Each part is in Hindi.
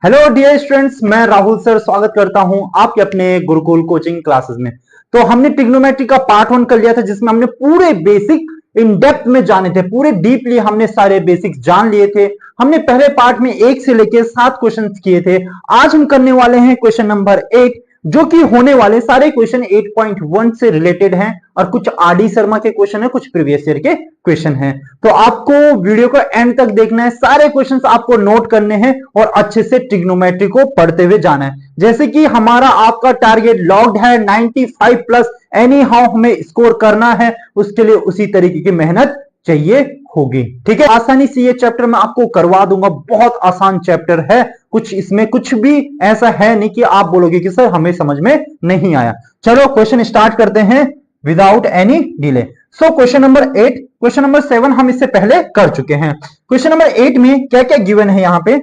हेलो डियर स्टूडेंट्स, मैं राहुल सर स्वागत करता हूं आपके अपने गुरुकुल कोचिंग क्लासेस में। तो हमने ट्रिग्नोमेट्री का पार्ट 1 कर लिया था, जिसमें हमने पूरे बेसिक इन डेप्थ में जाने थे, पूरे डीपली हमने सारे बेसिक्स जान लिए थे। हमने पहले पार्ट में 1 से लेकर 7 क्वेश्चंस किए थे। आज हम करने वाले हैं क्वेश्चन नंबर 8, जो कि होने वाले सारे क्वेश्चन 8.1 से रिलेटेड हैं और कुछ आरडी शर्मा के क्वेश्चन है, कुछ प्रीवियस ईयर के क्वेश्चन हैं। तो आपको वीडियो को एंड तक देखना है, सारे क्वेश्चंस आपको नोट करने हैं और अच्छे से ट्रिग्नोमेट्री को पढ़ते हुए जाना है। जैसे कि हमारा आपका टारगेट लॉक्ड है 95 प्लस, एनी हाउ हमें स्कोर करना है, उसके लिए उसी तरीके की मेहनत चाहिए होगी। ठीक है, आसानी से ये चैप्टर मैं आपको करवा दूंगा, बहुत आसान चैप्टर है। कुछ इसमें कुछ भी ऐसा है नहीं कि आप बोलोगे कि सर हमें समझ में नहीं आया। चलो क्वेश्चन स्टार्ट करते हैं without any delay. So question number 8, question number 7 हम इससे पहले कर चुके हैं। क्वेश्चन नंबर 8 में क्या क्या गिवन है? यहाँ पे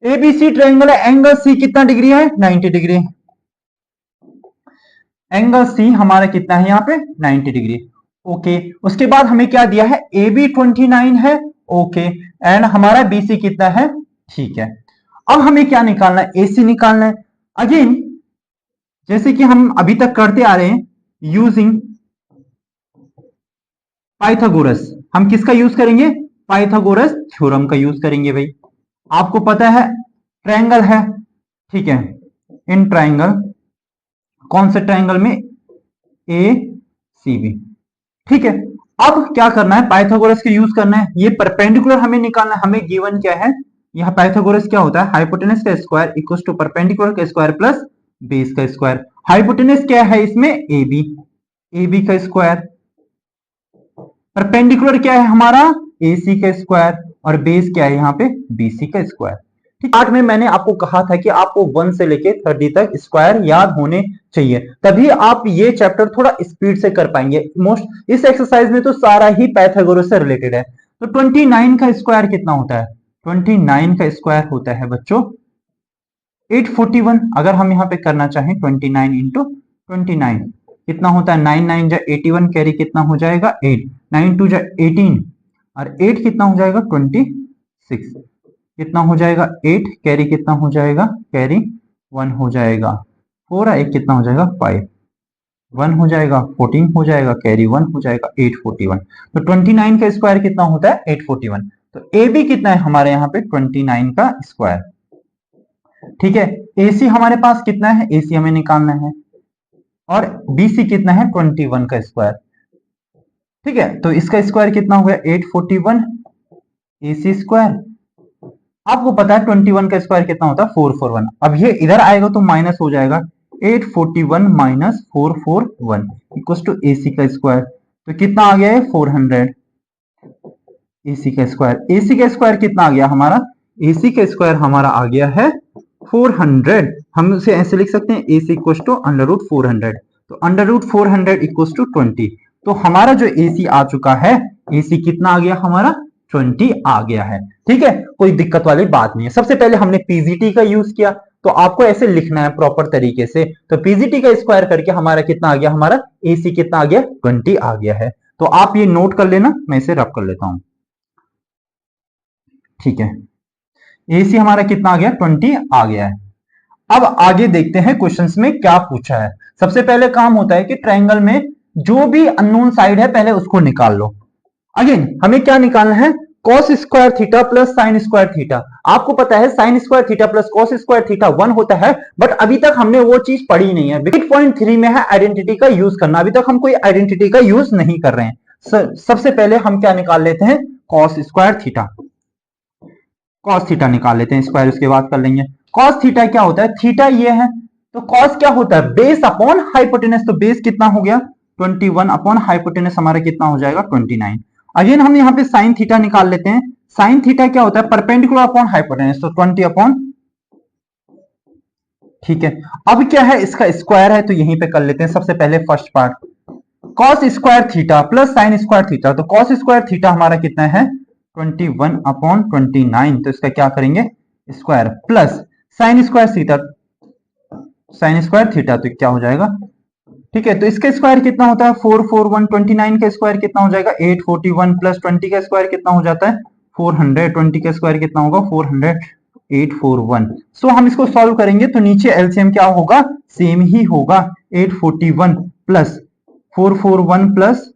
एबीसी ट्रायंगल है, एंगल सी कितना डिग्री है? 90 डिग्री। एंगल सी हमारा कितना है यहाँ पे? 90 डिग्री। ओके, उसके बाद हमें क्या दिया है? ए बी 29 है। ओके, एंड हमारा बीसी कितना है? ठीक है, अब हमें क्या निकालना है? एसी निकालना है। अगेन जैसे कि हम अभी तक करते आ रहे हैं, यूजिंग पाइथागोरस। हम किसका यूज करेंगे? पाइथागोरस थ्योरम का यूज करेंगे। भाई आपको पता है ट्रायंगल है, ठीक है, इन ट्रायंगल, कौन से ट्रायंगल में? ए सी बी। ठीक है, अब क्या करना है? पाइथागोरस का यूज करना है। ये परपेंडिकुलर हमें निकालना है। हमें गिवन क्या है? यह पाइथागोरस क्या होता है? हाइपोटेनस का स्क्वायर इक्वल टू परपेंडिकुलर का स्क्वायर प्लस बेस का स्क्वायर। हाइपोटेनस क्या है इसमें? ए बी, ए बी का स्क्वायर। परपेंडिकुलर क्या है हमारा? ए सी का स्क्वायर। और बेस क्या है यहाँ पे? बी सी का स्क्वायर। पार्ट में मैंने आपको कहा था कि आपको 1 से लेके 30 तक स्क्वायर याद होने चाहिए, तभी आप ये चैप्टर थोड़ा स्पीड से कर पाएंगे। मोस्ट इस एक्सरसाइज में तो सारा ही पाइथागोरस से रिलेटेड है। तो 29 का स्क्वायर कितना होता है? 29 का स्क्वायर होता है बच्चों 841। अगर हम यहाँ पे करना चाहें 29 इंटू 29 कितना होता है? 9 9 जा 81, कैरी कितना हो जाएगा? 8, 9 2 जा 18 और 8 कितना हो जाएगा? 26। कितना हो जाएगा? 8, कैरी कितना हो जाएगा? कैरी 1 हो जाएगा। 4 1 कितना हो जाएगा? 5, 1 हो जाएगा, 14 हो जाएगा, कैरी 1 हो जाएगा, 841। तो 29 का स्क्वायर कितना होता है? 841। तो ए बी कितना है हमारे यहाँ पे? 29 का स्क्वायर। ठीक है, एसी हमारे पास कितना है? एसी हमें निकालना है। और बीसी कितना है? 21 का स्क्वायर। ठीक है, तो इसका स्क्वायर कितना हो गया? 841 एसी स्क्वायर। आपको पता है 21 का स्क्वायर कितना होता है? 441। अब ये इधर आएगा तो माइनस हो जाएगा, 841 माइनस 441 इक्वल टू एसी का स्क्वायर। तो कितना आ गया है? 400 एसी का स्क्वायर। एसी का स्क्वायर कितना आ गया हमारा? एसी का स्क्वायर हमारा आ गया है 400। हम उसे ऐसे लिख सकते हैं, AC equal to under root 400। तो अंडर रूट 400 इक्वल टू 20। तो हमारा जो एसी आ चुका है, एसी कितना आ गया हमारा? 20 आ गया है। ठीक है, कोई दिक्कत वाली बात नहीं है। सबसे पहले हमने पीजीटी का यूज किया, तो आपको ऐसे लिखना है प्रॉपर तरीके से। तो पीजीटी का स्क्वायर करके हमारा कितना आ गया? हमारा एसी कितना आ गया? 20 आ गया है। तो आप ये नोट कर लेना, मैं इसे रब कर लेता हूं। ठीक है, एसी हमारा कितना आ गया? 20 आ गया है। अब आगे देखते हैं क्वेश्चंस में क्या पूछा है। सबसे पहले काम होता है कि ट्रायंगल में जो भी अननोन साइड है पहले उसको निकाल लो। अगेन हमें क्या निकालना है? cos square theta plus sine square theta. आपको पता है sine square theta plus cos square theta 1 होता है, बट अभी तक हमने वो चीज पढ़ी नहीं है। 8.3 में है आइडेंटिटी का यूज करना, अभी तक हम कोई आइडेंटिटी का यूज नहीं कर रहे हैं। सबसे पहले हम क्या निकाल लेते हैं? cos square theta. cos theta निकाल लेते हैं, स्क्वायर उसके बाद कर लेंगे। cos थीटा क्या होता है? थीटा ये है, तो cos क्या होता है? Base upon hypotenuse. तो बेस कितना हो गया? 21 अपॉन हाइपोटेनस हमारा कितना हो जाएगा? 29। अगेन हम यहाँ पे साइन थीटा निकाल लेते हैं। साइन थीटा क्या होता है? परपेंडिकुलर अपॉन हाइपोटेनस, तो 20 अपॉन। ठीक है, अब क्या है? इसका स्क्वायर है, तो यहीं पे कर लेते हैं। सबसे पहले first part cos square theta plus sine square theta. तो cos स्क्वायर थीटा हमारा कितना है? 21 अपॉन 29। तो इसका क्या करेंगे? Square plus sine square theta, sine square theta तो क्या हो जाएगा? ठीक है, तो इसका स्क्वायर कितना होता है? 441। 29 का स्क्वायर कितना हो जाएगा? 841 प्लस 20 का स्क्वायर कितना हो जाता है? 400। 20 का स्क्वायर कितना होगा? 400। 841। सो हम इसको सॉल्व करेंगे तो नीचे एलसीएम क्या होगा, सेम ही होगा। 841 प्लस 441 प्लस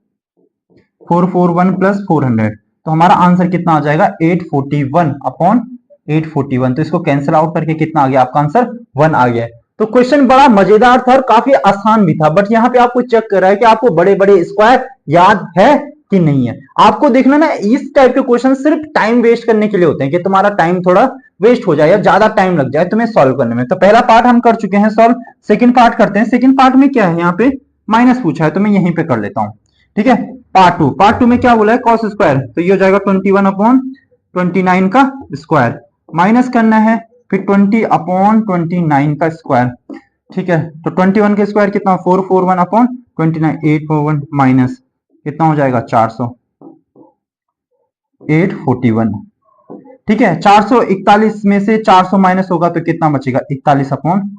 441 प्लस 400, तो हमारा आंसर कितना आ जाएगा 841 अपॉन 841। तो इसको कैंसिल आउट करके कितना आ गया आपका आंसर 1 आ गया। तो क्वेश्चन बड़ा मजेदार था और काफी आसान भी था, बट यहाँ पे आपको चेक कर रहा है कि आपको बड़े बड़े स्क्वायर याद है कि नहीं है। आपको देखना ना, इस टाइप के क्वेश्चन सिर्फ टाइम वेस्ट करने के लिए होते हैं कि तुम्हारा टाइम थोड़ा वेस्ट हो जाए या ज्यादा टाइम लग जाए तुम्हें सॉल्व करने में। तो पहला पार्ट हम कर चुके हैं सॉल्व, सेकंड पार्ट करते हैं। सेकंड पार्ट में क्या है, यहाँ पे माइनस पूछा है तो मैं यहीं पे कर लेता हूं, ठीक है। पार्ट टू में क्या बोला है, कॉस स्क्वायर, तो ये हो जाएगा 21 अपॉन 29 का स्क्वायर, माइनस करना है फिर 20 अपॉन 29 का स्क्वायर, ठीक है। तो 21 का स्क्वायर कितना, 441 अपॉन 29, 841 माइनस कितना हो जाएगा 400, 841, ठीक है। 441 में से 400 माइनस होगा तो कितना बचेगा 41 अपॉन।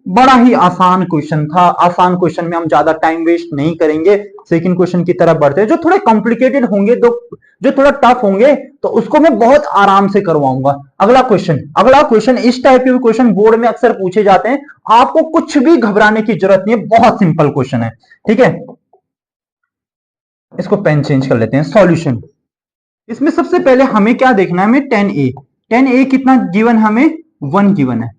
बड़ा ही आसान क्वेश्चन था, आसान क्वेश्चन में हम ज्यादा टाइम वेस्ट नहीं करेंगे, सेकंड क्वेश्चन की तरफ बढ़ते हैं। जो थोड़े कॉम्प्लिकेटेड होंगे, जो थोड़ा टफ होंगे तो उसको मैं बहुत आराम से करवाऊंगा। अगला क्वेश्चन इस टाइप के क्वेश्चन बोर्ड में अक्सर पूछे जाते हैं, आपको कुछ भी घबराने की जरूरत नहीं है, बहुत सिंपल क्वेश्चन है, ठीक है। इसको पेन चेंज कर लेते हैं। सॉल्यूशन, इसमें सबसे पहले हमें क्या देखना है, हमें 10a कितना गिवन, हमें 1 गिवन है।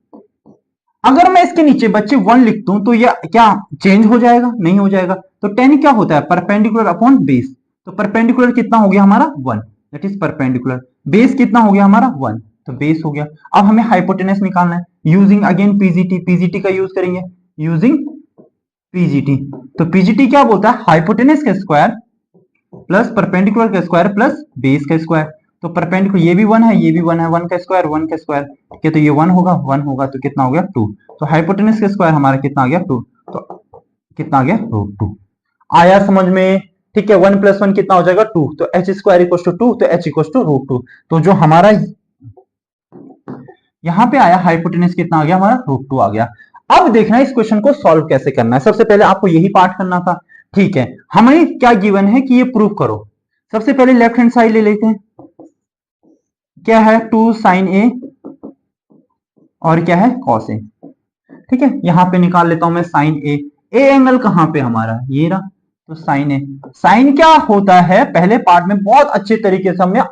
अगर मैं इसके नीचे बच्चे 1 लिख दूं तो यह क्या चेंज हो जाएगा, नहीं हो जाएगा। तो 10 क्या होता है, परपेंडिकुलर अपॉन बेस, तो परपेंडिकुलर कितना हो गया हमारा 1, दैट इज परपेंडिकुलर। बेस कितना हो गया हमारा 1, तो बेस हो गया। अब हमें हाइपोटेनस निकालना है, यूजिंग अगेन पीजीटी का यूज करेंगे, यूजिंग पीजीटी। तो पीजीटी क्या बोलता है, हाइपोटेनस का स्क्वायर प्लस परपेंडिकुलर का स्क्वायर प्लस बेस का स्क्वायर। तो परपेंडिकुलर ये भी 1 है, ये भी 1 है, 1 का स्क्वायर 1 का स्क्वायर, ठीक है। तो ये 1 होगा तो कितना हो गया 2। तो हाइपोटेनस का स्क्वायर हमारा कितना आ गया 2, तो कितना आ गया √2। आया समझ में, ठीक है। 1 + 1 कितना हो जाएगा 2, तो h स्क्वायर इक्वल टू 2, तो h इक्वल टू √2। तो जो हमारा यहां पे आया हाइपोटेनस कितना आ गया हमारा √2 आ गया। अब देखना है इस क्वेश्चन को सॉल्व कैसे करना है। सबसे पहले आपको यही पार्ट करना था, ठीक है। हमें क्या गिवन है कि ये प्रूव करो। सबसे पहले लेफ्ट हैंड साइड ले लेते हैं, क्या है 2 sin a और क्या है cos a, ठीक है। यहां पे निकाल लेता हूं मैं sin a। a एंगल कहां पे हमारा, ये रहा, तो sin a। sin क्या होता है, पहले पार्ट में बहुत अच्छे तरीके से हमने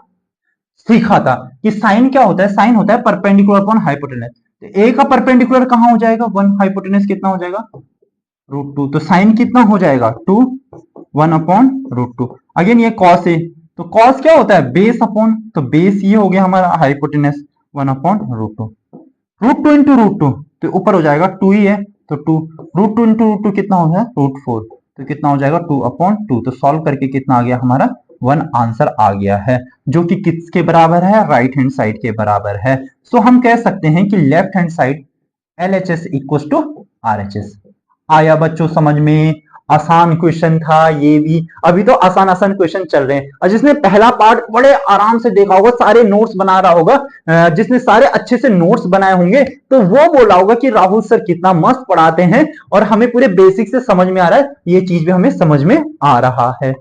सीखा था कि sin क्या होता है, sin होता है परपेंडिकुलर अपॉन हाइपोटेनस। तो a का परपेंडिकुलर कहां हो जाएगा 1, हाइपोटेनस कितना हो जाएगा √2, तो sin कितना हो जाएगा 2, 1 अपॉन √2। अगेन ये cos a, तो cos क्या होता है बेस अपॉन, तो बेस ये हो गया हमारा हाइपोटेनस 1 अपॉन √2, √2 इंटू √2, तो ऊपर हो जाएगा 2 ही है, तो 2, √2 इंटू √2 कितना हो गया √4, तो कितना हो जाएगा 2 अपॉन 2। तो सॉल्व करके कितना आ गया हमारा 1 आंसर आ गया है, जो कि किसके बराबर है, राइट हैंड साइड के बराबर है। सो हम कह सकते हैं कि left hand side LHS equal to RHS। आया बच्चों समझ में, आसान क्वेश्चन था ये भी। अभी तो आसान आसान क्वेश्चन चल रहे हैं, और जिसने पहला पार्ट बड़े आराम से देखा होगा, सारे नोट्स बना रहा होगा, जिसने सारे अच्छे से नोट्स बनाए होंगे, तो वो बोला होगा कि राहुल सर कितना मस्त पढ़ाते हैं और हमें पूरे बेसिक से समझ में आ रहा है, ये चीज भी हमें समझ में आ रहा है।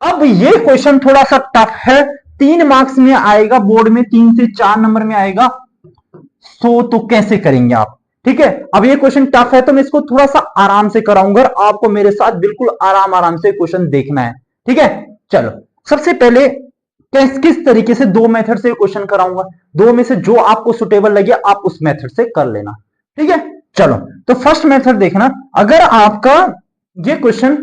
अब ये क्वेश्चन थोड़ा सा टफ है, 3 मार्क्स में आएगा, बोर्ड में 3 से 4 नंबर में आएगा। तो कैसे करेंगे आप, ठीक है। अब ये क्वेश्चन टफ है तो मैं इसको थोड़ा सा आराम से कराऊंगा, आपको मेरे साथ बिल्कुल आराम से क्वेश्चन देखना है, ठीक है। चलो सबसे पहले किस तरीके से 2 मेथड से क्वेश्चन कराऊंगा, 2 में से जो आपको सुटेबल लगे आप उस मेथड से कर लेना, ठीक है। चलो तो फर्स्ट मेथड देखना, अगर आपका ये क्वेश्चन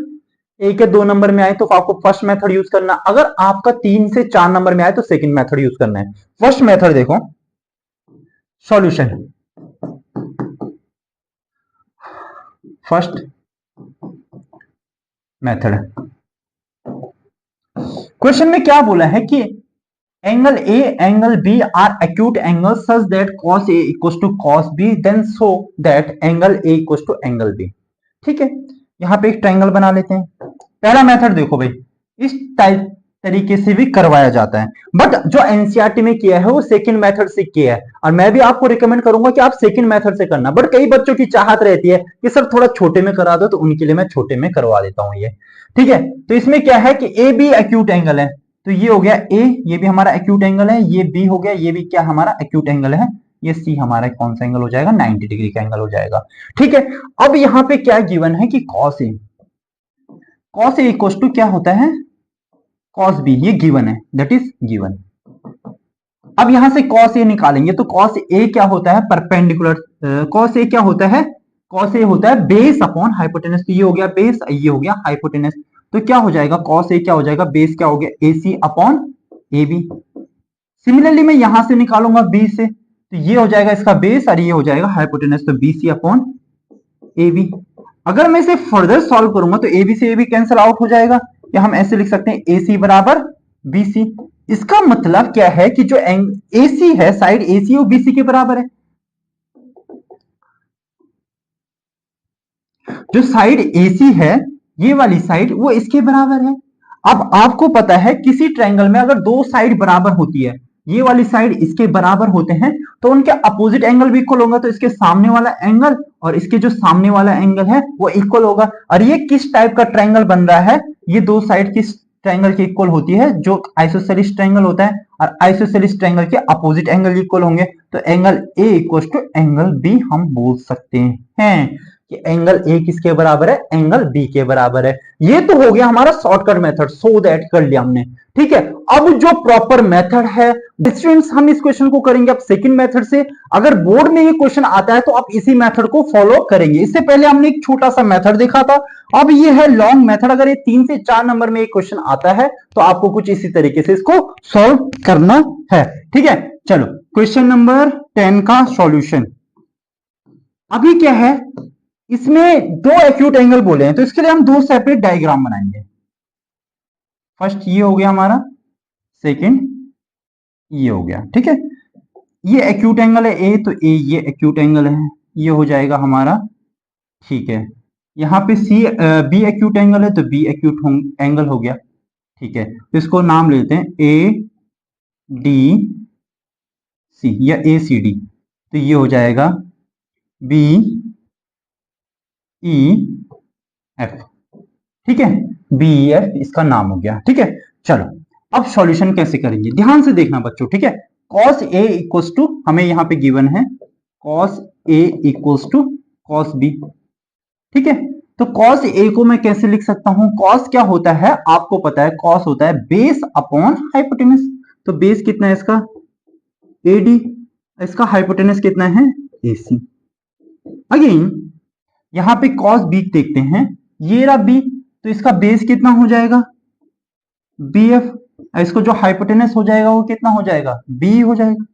1 या 2 नंबर में आए तो आपको फर्स्ट मेथड यूज करना, अगर आपका 3 से 4 नंबर में आए तो सेकंड मेथड यूज करना है। फर्स्ट मेथड देखो, सॉल्यूशन, फर्स्ट मेथड। क्वेश्चन में क्या बोला है कि angle A angle B are acute angle such that cos a equals to cos b then so that angle A equals to angle B, ठीक है। यहां पे एक ट्रायंगल बना लेते हैं। पहला मेथड देखो भाई, इस टाइप तरीके से भी करवाया जाता है, बट जो एनसीईआरटी में किया है वो सेकंड मेथड से किया है, और मैं भी आपको रिकमेंड करूंगा कि आप सेकंड मेथड से करना। बट कई बच्चों की चाहत रहती है कि सर थोड़ा छोटे में करा दो, तो उनके लिए मैं छोटे में करवा देता हूं ये, ठीक है। तो इसमें क्या है कि ए बी एक्यूट एंगल है, तो ये हो गया ए, ये भी हमारा एक्यूट एंगल है, ये बी हो गया, ये भी क्या हमारा एक्यूट एंगल है, ये सी हमारा कौन सा एंगल हो जाएगा, 90 डिग्री का एंगल हो जाएगा। ठीक है, अब यहाँ पे क्या गिवन है कि cos A, cos A equal to क्या होता है, कॉस बी, ये गिवन है, दैट इज गिवन। अब यहां से कॉस ए निकालेंगे तो कॉस ए क्या होता है, परपेंडिकुलर, कॉस ए क्या होता है, कॉस ए होता है बेस अपॉन हाइपोटेनस, तो ये हो गया बेस, ये हो गया हाइपोटेनस, तो क्या हो जाएगा, कॉस ए क्या हो जाएगा, बेस क्या हो गया, AC अपॉन AB। सिमिलरली मैं यहां से निकालूंगा बी से, तो ये हो जाएगा इसका बेस और ये हो जाएगा हाइपोटेनस, तो BC अपॉन AB। अगर मैं इसे फर्दर सॉल्व करूंगा तो AB से AB कैंसिल आउट हो जाएगा, या हम ऐसे लिख सकते हैं AC बराबर BC। इसका मतलब क्या है कि जो AC है, साइड AC वो BC के बराबर है, जो साइड AC है ये वाली साइड वो इसके बराबर है। अब आपको पता है किसी ट्रायंगल में अगर दो साइड बराबर होती है, ये वाली साइड इसके बराबर होते हैं, तो उनके अपोजिट एंगल भी इक्वल होगा, तो इसके सामने वाला एंगल और इसके जो सामने वाला एंगल है वो इक्वल होगा। और ये किस टाइप का ट्रायंगल बन रहा है, ये दो साइड किस ट्रायंगल की इक्वल होती है, जो आइसोसेलिस ट्रायंगल होता है, और आइसोसेलिस ट्रायंगल के अपोजिट एंगल इक्वल होंगे, तो angle A equal to angle B हम बोल सकते हैं कि एंगल ए किसके बराबर है, एंगल बी के बराबर है। ये तो हो गया हमारा शॉर्टकट मेथड, सो दैट कर लिया हमने। ठीक है, अब जो प्रॉपर मेथड है स्टूडेंट्स, हम इस क्वेश्चन को करेंगे अब सेकंड मेथड से। अगर बोर्ड में ये क्वेश्चन आता है तो आप इसी मेथड को फॉलो करेंगे। इससे पहले हमने एक छोटा सा मेथड देखा था, अब ये है लॉन्ग मेथड। अगर ये 3 से 4 नंबर में एक क्वेश्चन आता है तो आपको कुछ इसी तरीके से इसको सॉल्व करना है। ठीक है, चलो क्वेश्चन नंबर 10 का सॉल्यूशन। अभी क्या है, इसमें दो एक्यूट एंगल बोले हैं, तो इसके लिए हम दो सेपरेट डायग्राम बनाएंगे। फर्स्ट ये हो गया हमारा, सेकंड ये हो गया। ठीक है, ये एक्यूट एंगल है ए, तो ए ये एक्यूट एंगल है, ये हो जाएगा हमारा। ठीक है, यहाँ पे बी एक्यूट एंगल है, तो बी एक्यूट एंगल हो गया। ठीक है, तो इसको नाम लेते हैं ADC या ACD, तो ये हो जाएगा BEF। ठीक है, BEF इसका नाम हो गया। ठीक है, चलो अब सॉल्यूशन कैसे करेंगे, ध्यान से देखना बच्चों। ठीक है, cos A इक्वल्स टू, हमें यहां पे गिवन है cos A equals to cos B। ठीक है, तो cos A को मैं कैसे लिख सकता हूं, cos क्या होता है आपको पता है, cos होता है बेस अपॉन हाइपोटेनस। तो बेस कितना है इसका, AD, इसका हाइपोटेनस कितना है, AC। अगेन यहां पे cos B देखते हैं, ये रहा B, तो इसका बेस कितना हो जाएगा, BF, इसको जो हाइपोटेनस हो जाएगा वो कितना हो जाएगा, B हो जाएगा।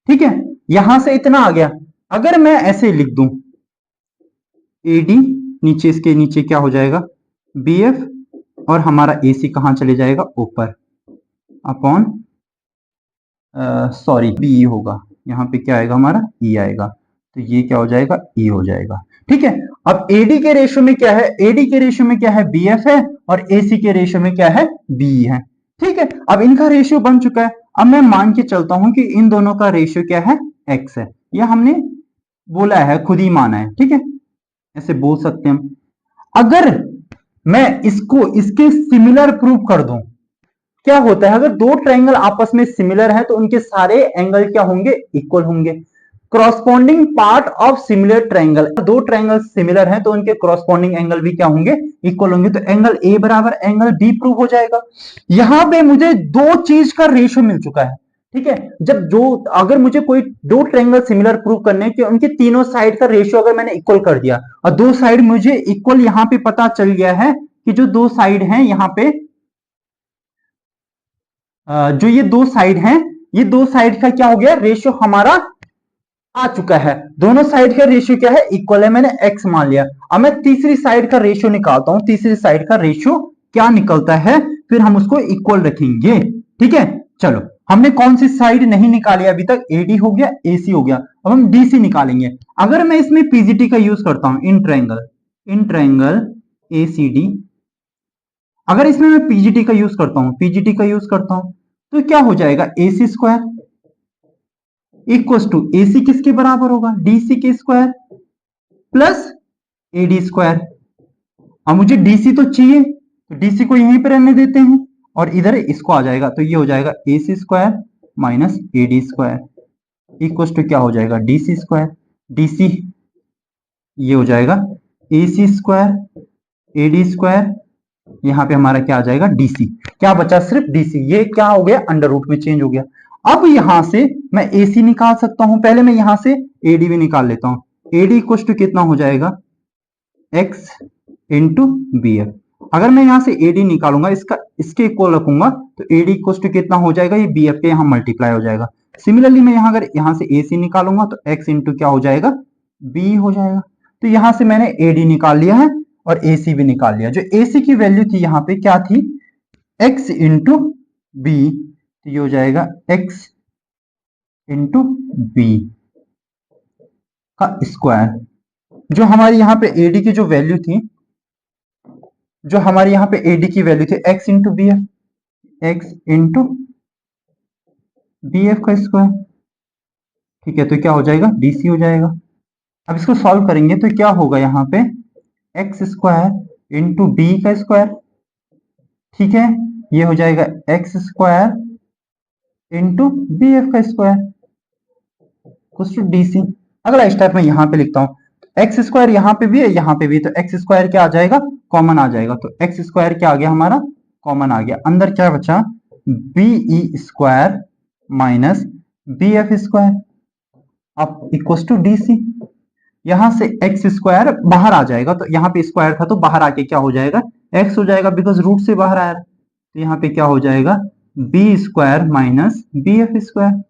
ठीक है, यहां से इतना आ गया। अगर मैं ऐसे लिख दूं AD, नीचे इसके नीचे क्या हो जाएगा, BF, और हमारा AC कहां चले जाएगा, ऊपर, अपॉन सॉरी BE होगा, यहाँ पे क्या आएगा हमारा, E आएगा, तो ये क्या हो जाएगा, E हो जाएगा। ठीक है, अब AD के रेशियो में क्या है, AD के रेशियो में क्या है, BF है, और AC के रेशियो में क्या है, BE है। ठीक है, अब इनका रेशियो बन चुका है। अब मैं मान के चलता हूं कि इन दोनों का रेशियो क्या है, X है, यह हमने बोला है, खुद ही माना है। ठीक है, ऐसे बोल सकते हैं हम। अगर मैं इसको इसके सिमिलर प्रूव कर दूं, क्या होता है, अगर दो ट्रायंगल आपस में सिमिलर है तो उनके सारे एंगल क्या होंगे, इक्वल होंगे। Corresponding part of similar triangle, दो ट्रायंगल सिमिलर हैं तो उनके क्रॉसपॉन्डिंग एंगल भी क्या होंगे, इक्वल होंगे, तो एंगल ए बराबर एंगल बी प्रूव हो जाएगा। यहां पे मुझे दो चीज का रेशियो मिल चुका है। ठीक है, जब जो अगर मुझे कोई दो ट्रायंगल सिमिलर प्रूव करने के, उनके तीनों साइड का रेशियो अगर मैंने इक्वल कर दिया और दो साइड मुझे इक्वल यहां पे पता चल गया है कि जो दो साइड हैं यहां पे, जो ये दो साइड हैं, ये दो साइड का क्या हो गया, रेशियो हमारा आ चुका है। दोनों साइड का रेशियो क्या है, इक्वल है, मैंने x मान लिया। अब मैं तीसरी साइड का रेशियो निकालता हूं, तीसरी साइड का रेशियो क्या निकलता है, फिर हम उसको इक्वल रखेंगे। ठीक है, चलो हमने कौन सी साइड नहीं निकाली अभी तक, AD हो गया, AC हो गया, अब हम DC निकालेंगे। अगर मैं इसमें PGT का यूज करता हूं, इन ट्रायंगल ACD, अगर इसमें मैं PGT का यूज करता हूं, तो क्या हो जाएगा, AC square equal to AC किसके बराबर होगा, DC के स्क्वायर प्लस AD स्क्वायर। अब मुझे DC तो चाहिए, तो डीसी को यहीं पर रहने देते हैं और इधर इसको आ जाएगा, तो ये हो जाएगा A C square minus A D square equal to क्या हो जाएगा डी सी स्क्वायर। डीसी ये हो जाएगा A C square A D square, यहाँ पे हमारा क्या आ जाएगा डीसी। क्या बचा सिर्फ डीसी, ये क्या हो गया अंडर रूट में चेंज हो गया। अब यहां से मैं एसी निकाल सकता हूं, पहले मैं यहां से एडी भी निकाल लेता हूं। एडी इक्वल टू कितना हो जाएगा एक्स इंटू बी एफ। अगर मैं यहां से एडी निकालूंगा इसका इसके इक्वल रखूंगा तो एडी इक्वल टू कितना हो जाएगा, ये बी एफ के यहां मल्टीप्लाई हो जाएगा। सिमिलरली मैं यहां अगर यहां से एसी निकालूंगा तो एक्स इंटू क्या हो जाएगा बी हो जाएगा। तो यहां से मैंने एडी निकाल लिया है और AC भी निकाल लिया। जो AC की वैल्यू थी यहाँ पे क्या थी x इंटू बी, तो ये हो जाएगा x इंटू बी का स्क्वायर। जो हमारी यहाँ पे AD की जो वैल्यू थी, जो हमारी यहाँ पे AD की वैल्यू थी x into B F, x into B F का स्क्वायर। ठीक है, तो क्या हो जाएगा DC हो जाएगा। अब इसको सॉल्व करेंगे तो क्या होगा यहाँ पे एक्स स्क्वायर इंटू बी का स्क्वायर। ठीक है, ये हो जाएगा x square into B F का स्क्वायर इक्वल्स टू डीसी। अगला स्टेप मैं यहाँ पे लिखता हूँ एक्स स्क्वायर यहाँ पे भी है यहाँ पे भी, तो एक्स स्क्वायर क्या आ जाएगा कॉमन आ जाएगा। तो एक्स स्क्वायर क्या आ गया हमारा कॉमन आ गया। अंदर क्या बचा BE square minus B F square अब इक्वल्स टू डीसी। यहां से एक्स स्क्वायर बाहर आ जाएगा, तो यहाँ पे स्क्वायर था तो बाहर आके क्या हो जाएगा एक्स हो जाएगा, बिकॉज रूट से बाहर आया। तो यहाँ पे क्या हो जाएगा B square minus B F square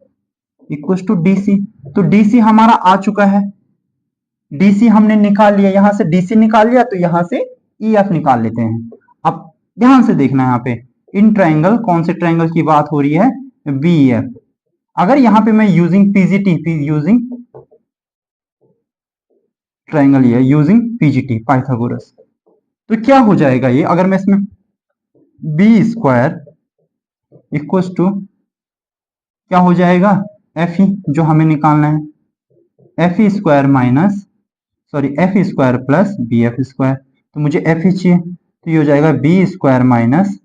equal to DC. तो डीसी हमारा आ चुका है, डीसी हमने निकाल लिया। यहां से डीसी निकाल लिया तो यहां से ई एफ निकाल लेते हैं। अब ध्यान से देखना यहाँ पे इन ट्राइंगल, कौन से ट्राइंगल की बात हो रही है बी एफ। अगर यहाँ पे मैं यूजिंग पीजीटी यूजिंग ट्राइंगल ये यूजिंग पीजीटी पाइथागोरस, तो क्या हो जाएगा ये अगर मैं इसमें बी स्क्वायर इक्वल टू क्या हो जाएगा एफ ई, जो हमें निकालना है F E square minus sorry F E square plus B F square. तो मुझे एफ ई चाहिए, तो ये हो जाएगा B square minus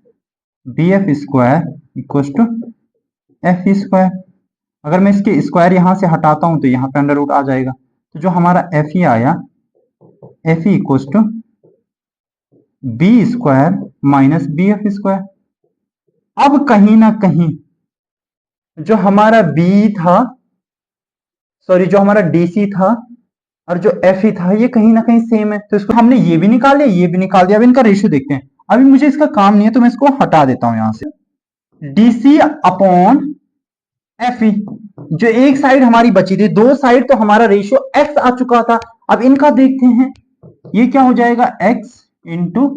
B F square equal to F E square. अगर मैं इसके स्क्वायर यहां से हटाता हूं तो यहाँ पे अंडर रूट आ जाएगा। तो जो हमारा एफ ई आया F E equal to B square minus B F square. अब कहीं ना कहीं जो हमारा बी था सॉरी जो हमारा डीसी था और जो एफ ई था ये कहीं ना कहीं सेम है, तो इसको हमने ये भी निकाल लिया ये भी निकाल दिया। अब इनका रेशियो देखते हैं। अभी मुझे इसका काम नहीं है तो मैं इसको हटा देता हूं यहां से। डीसी अपॉन एफ ई, जो एक साइड हमारी बची थी, दो साइड तो हमारा रेशियो एक्स आ चुका था। अब इनका देखते हैं, ये क्या हो जाएगा एक्स इंटू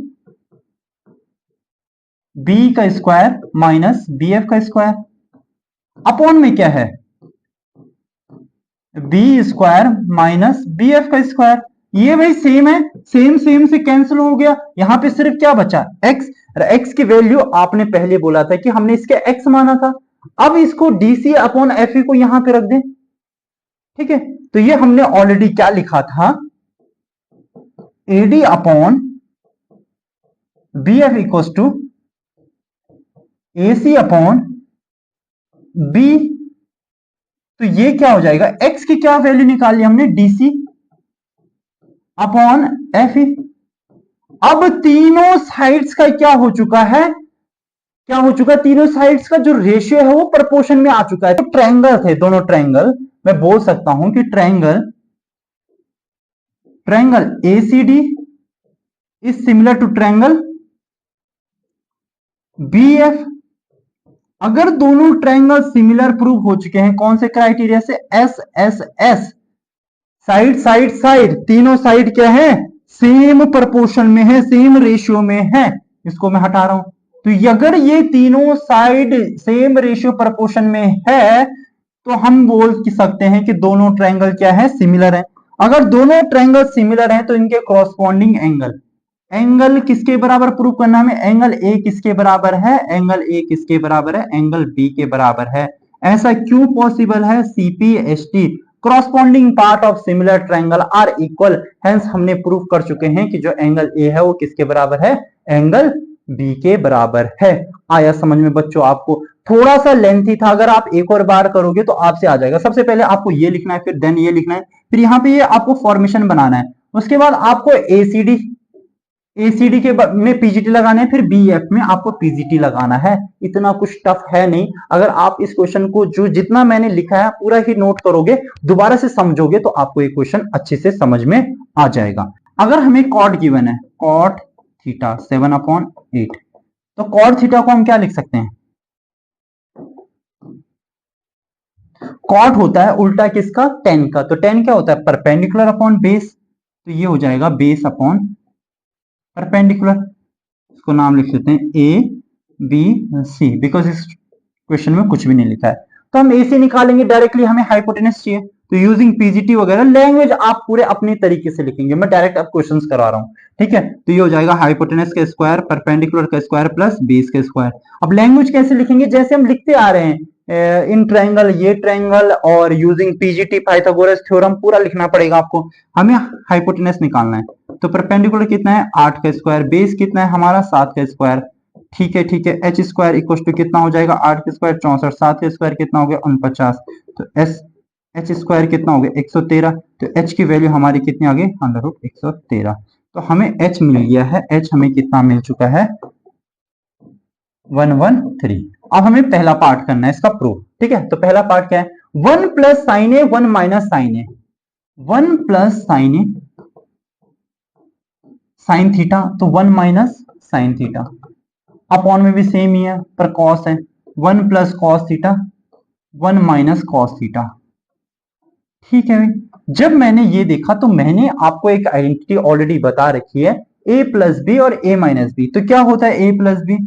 बी का स्क्वायर माइनस बी एफ का स्क्वायर अपॉन में क्या है B square minus B F का स्क्वायर। ये भाई सेम है, सेम सेम से कैंसिल हो गया। यहां पे सिर्फ क्या बचा एक्स। एक्स की वैल्यू आपने पहले बोला था कि हमने इसके एक्स माना था। अब इसको डीसी अपॉन एफ ई को यहां पे रख दें। ठीक है, तो ये हमने ऑलरेडी क्या लिखा था AD upon B F equal to AC upon B. तो ये क्या हो जाएगा एक्स की क्या वैल्यू निकाली हमने डीसी अपॉन एफ ई। अब तीनों साइड्स का क्या हो चुका है क्या हो चुका है तीनों साइड्स का जो रेशियो है वो प्रोपोर्शन में आ चुका है। तो ट्रायंगल थे दोनों ट्रायंगल, मैं बोल सकता हूं कि triangle ACD is similar to triangle BF. अगर दोनों ट्रायंगल सिमिलर प्रूव हो चुके हैं कौन से क्राइटेरिया से S S S, side side side, तीनों साइड क्या है सेम प्रोपोर्शन में है सेम रेशियो में है। इसको मैं हटा रहा हूं। तो अगर ये तीनों साइड सेम रेशियो प्रोपोर्शन में है तो हम बोल सकते हैं कि दोनों ट्रायंगल क्या है सिमिलर है। अगर दोनों ट्रायंगल सिमिलर हैं तो इनके कॉरस्पॉन्डिंग एंगल किसके बराबर प्रूव करना हमें, एंगल ए किसके बराबर है, एंगल ए किसके बराबर है, एंगल बी के बराबर है। ऐसा क्यों पॉसिबल है, CPST corresponding part of similar triangle are equal. Hence हमने प्रूव कर चुके हैं कि जो एंगल ए है वो किसके बराबर है, एंगल बी के बराबर है। आया समझ में बच्चों? आपको थोड़ा सा लेंथी था, अगर आप एक और बार करोगे तो आपसे आ जाएगा। सबसे पहले आपको ये लिखना है, फिर देन ये लिखना है, फिर यहाँ पे ये आपको फॉर्मेशन बनाना है। उसके बाद आपको एसीडी एसीडी के में पीजीटी लगाना है, फिर बीएफ में आपको पीजीटी लगाना है। इतना कुछ टफ है नहीं। अगर आप इस क्वेश्चन को जो जितना मैंने लिखा है पूरा ही नोट करोगे, दोबारा से समझोगे, तो आपको ये क्वेश्चन अच्छे से समझ में आ जाएगा। अगर हमें कॉट गिवन है, कॉट थीटा 7/8, तो कॉट थीटा को हम क्या लिख सकते हैं? कॉट होता है उल्टा किसका? टेन का। तो टेन क्या होता है? Perpendicular upon base. तो ये हो जाएगा बेस अपॉन परपेंडिकुलर। इसको नाम लिख लेते हैं ए बी सी, बिकॉज इस क्वेश्चन में कुछ भी नहीं लिखा है। तो हम ए से निकालेंगे डायरेक्टली, हमें हाइपोटेनस चाहिए, तो यूजिंग पीजीटी वगैरह लैंग्वेज आप पूरे अपने तरीके से लिखेंगे। मैं डायरेक्ट अब क्वेश्चंस करा रहा हूं, ठीक है? तो ये हो जाएगा हाइपोटेनस का स्क्वायर, परपेंडिकुलर का स्क्वायर प्लस बेस का स्क्वायर। अब लैंग्वेज कैसे लिखेंगे? जैसे हम लिखते आ रहे हैं, इन ट्रायंगल, ये ट्रायंगल, और यूजिंग पीजीटी पाइथागोरस थ्योरम पूरा लिखना पड़ेगा आपको। हमें हाइपोटेनस निकालना है, तो परपेंडिकुलर कितना है? 8 का स्क्वायर, बेस कितना है हमारा? 7 का स्क्वायर। ठीक है, ठीक है। एच स्क्वायर इक्वल टू कितना हो जाएगा? 8 का स्क्वायर 64, 7 का स्क्वायर कितना हो गया? 49। तो एच स्क्वायर कितना हो गया? 113। तो एच की वैल्यू हमारी कितनी आ गई? √113। तो हमें एच मिल गया है। एच हमें कितना मिल चुका है? 113। अब हमें पहला पार्ट करना है इसका प्रूफ, ठीक है? तो पहला पार्ट क्या है? 1 प्लस साइन ए 1 माइनस साइन ए, 1 प्लस साइन ए साइन थीटा, तो 1 माइनस साइन थीटा। अपॉन में भी सेम ही है, पर कॉस है। 1 plus cos theta, 1 minus cos theta. ठीक है भाई। जब मैंने ये देखा तो मैंने आपको एक आइडेंटिटी ऑलरेडी बता रखी है, a प्लस बी और a माइनस बी। तो क्या होता है a plus B?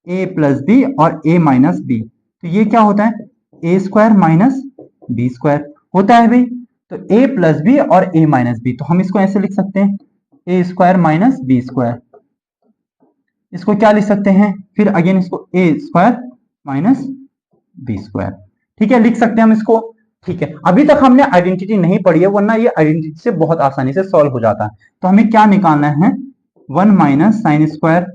a plus B और a माइनस बी। तो ये क्या होता है? a square minus B square होता है भाई। तो a प्लस बी और a माइनस बी, तो हम इसको ऐसे लिख सकते हैं, a square minus B square. इसको क्या लिख सकते हैं फिर? अगेन इसको a square minus B square. ठीक है, लिख सकते हैं हम इसको। ठीक है, अभी तक हमने आइडेंटिटी नहीं पढ़ी है, वरना ये आइडेंटिटी से बहुत आसानी से सॉल्व हो जाता है। तो हमें क्या निकालना है? 1 माइनस साइन स्क्वायर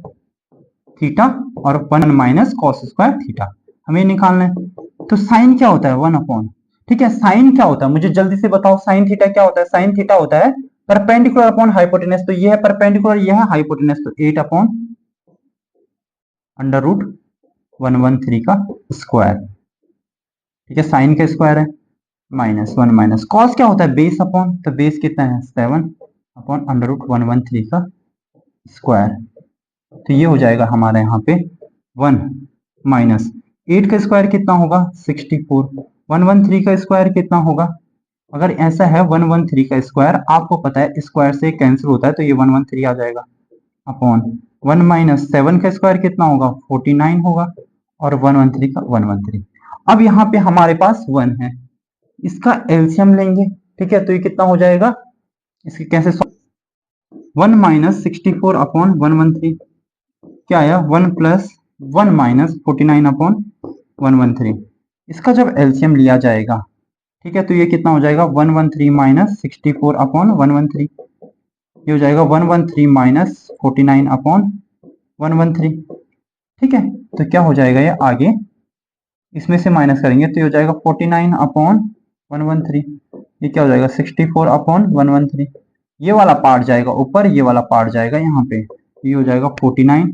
थीटा और 1 माइनस कॉस स्क्वायर थीटा हमें निकालना है। तो साइन क्या होता है? 1 अपॉन, ठीक है, साइन क्या होता है मुझे जल्दी से बताओ। साइन थीटा क्या होता है? साइन थीटा होता है परपेंडिकुलर अपॉन हाइपोटेनस। तो ये है परपेंडिकुलर, ये है हाइपोटेनस, तो 8 अपॉन √113 का स्क्वायर। ठीक है, साइन का स्क्वायर है, माइनस 1 माइनस कॉस क्या होता है? बेस अपॉन, तो बेस कितना है? 7 अपॉन √113 का स्क्वायर। तो ये हो जाएगा हमारे यहाँ पे 1 माइनस 8 का स्क्वायर कितना होगा? 64। 113 का स्क्वायर कितना होगा? अगर ऐसा है 113 का स्क्वायर, आपको पता है स्क्वायर से कैंसिल होता है, तो ये 113 आ जाएगा अपॉन 1 माइनस 7 का स्क्वायर कितना होगा? 49 होगा, और 113 का 113। अब यहाँ पे हमारे पास 1 है, इसका एलसीएम लेंगे, ठीक है? तो ये कितना हो जाएगा? इसकी कैसे 1 माइनस 64 अपॉन 113 क्या आया? 1 प्लस 1 माइनस 49 अपॉन 113। इसका जब एलसीएम लिया जाएगा, ठीक है, तो ये कितना हो जाएगा? 113 माइनस 64 अपॉन 113। ये हो जाएगा 113 माइनस 49 अपॉन 113। ठीक है, तो क्या हो जाएगा? ये आगे इसमें से माइनस करेंगे तो ये हो जाएगा 49 अपॉन 113। ये क्या हो जाएगा? 64 अपॉन 113। ये वाला पार्ट जाएगा ऊपर, ये वाला पार्ट जाएगा यहाँ पे। ये हो जाएगा 49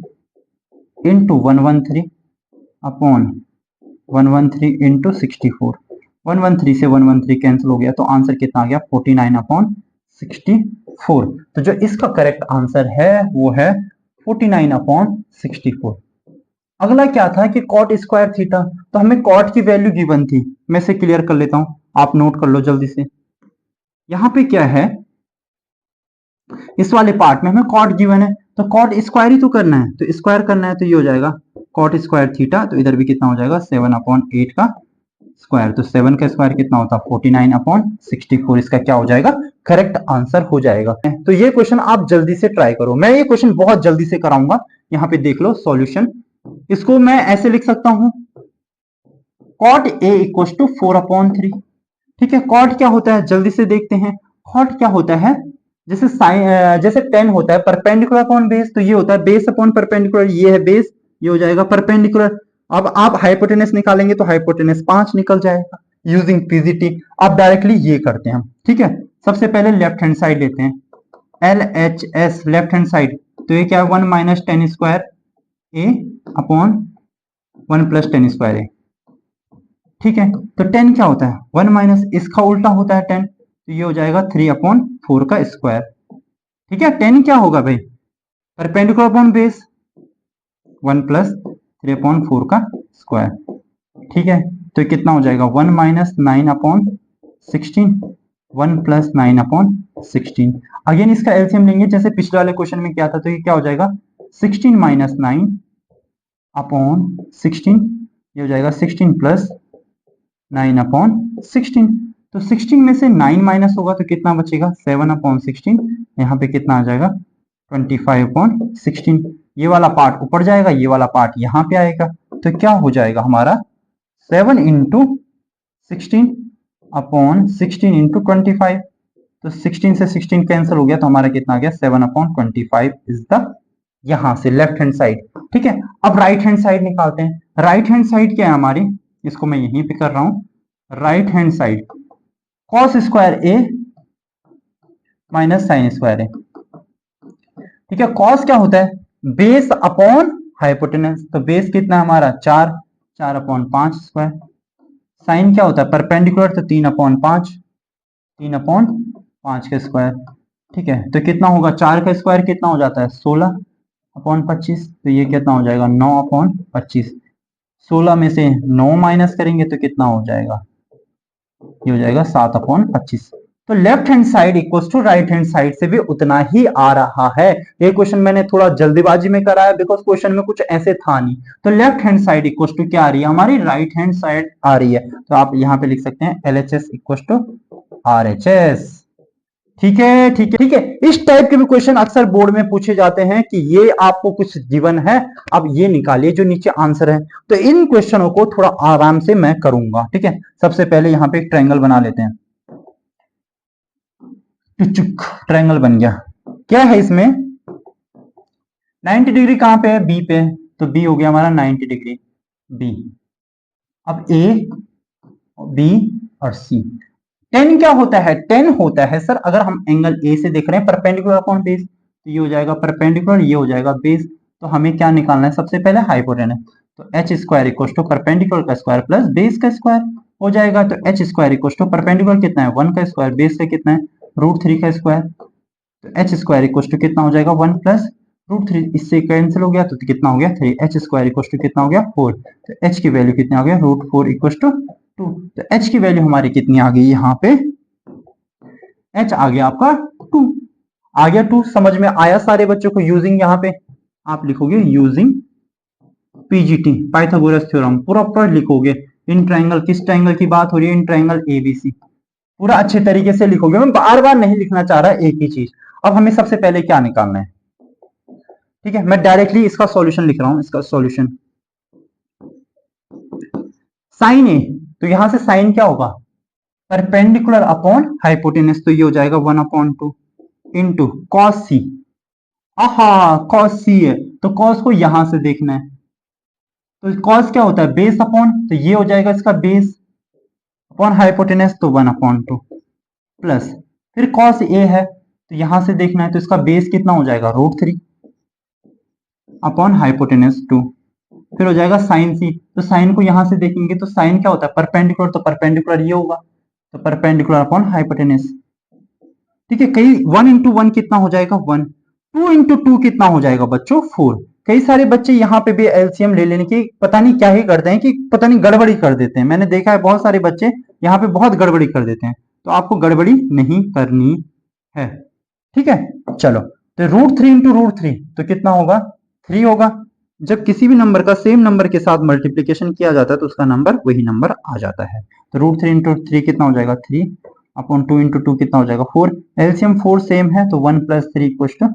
इंटू 113 अपॉन 113 इंटू 64। 113 से 113 कैंसिल हो गया, तो आंसर कितना आ गया? 49 अपॉन 64। तो जो इसका करेक्ट आंसर है वो है 49 अपॉन 64। अगला क्या था कि कॉट स्क्वायर थीटा, तो हमें कॉट की वैल्यू गिवन थी। मैं इसे क्लियर कर लेता हूं, आप नोट कर लो जल्दी से। यहां पे क्या है? इस वाले पार्ट में हमें कॉट गिवन है, तो कॉट स्क्वायर ही तो करना है, तो स्क्वायर करना है, तो ये हो जाएगा कॉट स्क्वायर थीटा। तो इधर भी कितना हो जाएगा? 7/8 का स्क्वायर। तो 7 का स्क्वायर कितना होता है? 49 अपॉन 64। इसका क्या हो जाएगा? करेक्ट आंसर हो जाएगा। तो ये क्वेश्चन आप जल्दी से ट्राई करो, मैं ये क्वेश्चन बहुत जल्दी से कराऊंगा। यहाँ पे देख लो सॉल्यूशन। इसको मैं ऐसे लिख सकता हूं, कॉट ए इक्वल टू 4/3। ठीक है, कॉट क्या होता है? जल्दी से देखते हैं। कॉट क्या होता है? जैसे साइन जैसे 10 होता है परपेंडिकुलर अपॉन बेस, तो ये होता है बेस अपॉन परपेंडिकुलर, ये है बेस, ये हो जाएगा परपेंडिकुलर। अब आप हाइपोटेनस निकालेंगे तो हाइपोटेनस 5 निकल जाएगा यूजिंग पीजीटी। अब डायरेक्टली ये करते हैं हम, ठीक है। सबसे पहले लेफ्ट हैंड साइड लेते हैं, L H S left hand side, तो ये क्या है 1 minus ten square A upon 1 plus ten square A, ठीक है। तो 10 क्या होता है 1 माइनस, इसका उल्टा होता है 10, तो ये हो जाएगा 3 अपॉन 4 का स्क्वायर, ठीक है। 10 क्या होगा भाई perpendicular upon base 1 plus 3 upon 4 का स्क्वायर, ठीक है। तो कितना हो जाएगा 1 minus 9 upon 16, 1 plus 9 upon 16। Again इसका एलसीएम लेंगे जैसे पिछले वाले क्वेश्चन में किया था, तो ये क्या हो जाएगा 16 माइनस 9 अपॉन 16, ये हो जाएगा 16 प्लस 9 अपॉन 16। तो 16 में से 9 माइनस होगा तो कितना बचेगा 7 अपॉन 16, यहाँ पे कितना आ जाएगा 25 अपॉन 16। ये वाला पार्ट ऊपर जाएगा, ये वाला पार्ट यहाँ पे आएगा, तो क्या हो जाएगा हमारा 7 इंटू 16 अपॉन 16 इंटू 25, तो 16 से 16 कैंसिल हो गया, तो हमारा कितना आ गया 7 अपॉन 25 इज द, यहां से लेफ्ट हैंड साइड, ठीक है। अब राइट हैंड साइड निकालते हैं। राइट हैंड साइड क्या है हमारी, इसको मैं यहीं पे कर रहा हूं, right hand side cos square A minus sine square A, ठीक है। कॉस क्या होता है बेस अपॉन हाइपोटेनस, तो बेस कितना है हमारा 4, 4 अपॉन 5 स्क्वायर। साइन क्या होता है परपेंडिकुलर, तो 3 अपॉन 5, 3 अपॉन 5 का स्क्वायर, ठीक है। तो कितना होगा 4 का स्क्वायर कितना हो जाता है 16 अपॉन 25, तो ये कितना हो जाएगा 9 अपॉन 25। 16 में से 9 माइनस करेंगे तो कितना हो जाएगा, ये हो जाएगा 7 अपॉन 25। तो left hand side equals to right hand side से भी उतना ही आ रहा है। ये क्वेश्चन मैंने थोड़ा जल्दीबाजी में कराया बिकॉज क्वेश्चन में कुछ ऐसे था नहीं। तो left hand side equals to क्या आ रही है हमारी राइट हैंड साइड आ रही है, तो आप यहां पे लिख सकते हैं एलएचएस इक्वल्स टू आरएचएस, ठीक है, ठीक है, ठीक है। इस टाइप के भी क्वेश्चन अक्सर बोर्ड में पूछे जाते हैं कि ये आपको कुछ गिवन है, अब ये निकालिए जो नीचे आंसर है। तो इन क्वेश्चनों को थोड़ा आराम से मैं करूंगा, ठीक है। सबसे पहले यहां पे एक ट्रायंगल बना लेते हैं, टुचुक ट्रायंगल बन गया। क्या है इसमें 90 डिग्री कहां पे है बी पे, तो बी हो गया हमारा 90 डिग्री बी। अब ए बी और सी। 10 क्या होता है 10 होता है सर अगर हम एंगल ए से देख रहे हैं परपेंडिकुलर अपॉन बेस, तो ये हो जाएगा परपेंडिकुलर, ये हो जाएगा बेस। तो हमें क्या निकालना है सबसे पहले हाइपोटेनस, तो H square equal to perpendicular का स्क्वायर प्लस बेस का स्क्वायर हो जाएगा। तो H square equal to perpendicular कितना है 1 का स्क्वायर, बेस का कितना है √3 का स्क्वायर, तो एच स्क्वायर इक्वल टू कितना हो जाएगा 1 प्लस √3, इससे कैंसिल हो गया तो कितना हो गया 3, एच स्क्वायर इक्वल टू कितना हो गया 4, तो एच की वैल्यू कितना हो गया √4 इक्वल टू 2, तो एच की वैल्यू हमारी कितनी आ गई यहाँ पे एच आ गया आपका 2, आ गया 2। समझ में आया सारे बच्चों को। यूजिंग यहाँ पे आप लिखोगे using PGT Pythagoras theorem proper लिखोगे। इन ट्रायंगल किस ट्रायंगल की बात हो रही है, इन ट्रायंगल एबीसी, पूरा अच्छे तरीके से लिखोगे। मैं बार बार नहीं लिखना चाह रहा एक ही चीज। अब हमें सबसे पहले क्या निकालना है, ठीक है। मैं डायरेक्टली इसका सॉल्यूशन लिख रहा हूं, इसका सॉल्यूशन साइन ए, तो यहां से साइन क्या होगा परपेंडिकुलर अपॉन हाइपोटेनस, तो ये हो जाएगा 1/2 इंटू कॉस सी। आहा कॉस सी है तो कॉस को यहां से देखना है, तो कॉस क्या होता है बेस अपॉन, तो ये हो जाएगा इसका बेस अपॉन हाइपोटेनस, तो 1/2 प्लस फिर कॉस ए है तो यहां से देखना है, तो इसका बेस कितना हो जाएगा √3 अपॉन हाइपोटेनस 2, फिर हो जाएगा साइन सी, तो साइन को यहां से देखेंगे तो साइन क्या होता है परपेंडिकुलर, तो परपेंडिकुलर ये होगा, तो परपेंडिकुलर अपॉन हाइपोटेनस, ठीक है। कई 1 इंटू 1 कितना हो जाएगा 1, 2 इंटू 2 कितना हो जाएगा बच्चों 4। कई सारे बच्चे यहाँ पे भी एलसीएम ले लेने की पता नहीं क्या ही करते हैं कि पता नहीं गड़बड़ी कर देते हैं। मैंने देखा है बहुत सारे बच्चे यहाँ पे बहुत गड़बड़ी कर देते हैं, तो आपको गड़बड़ी नहीं करनी है, ठीक है। चलो तो √3 इंटू √3 तो कितना होगा 3 होगा। जब किसी भी नंबर का सेम नंबर के साथ मल्टीप्लीकेशन किया जाता है तो उसका नंबर वही नंबर आ जाता है। तो √3 इंटू 3 कितना हो जाएगा 3 अपॉन 2 इंटू 2 कितना हो जाएगा 4, एलसीएम 4 सेम है तो 1 प्लस 3 इक्वल टू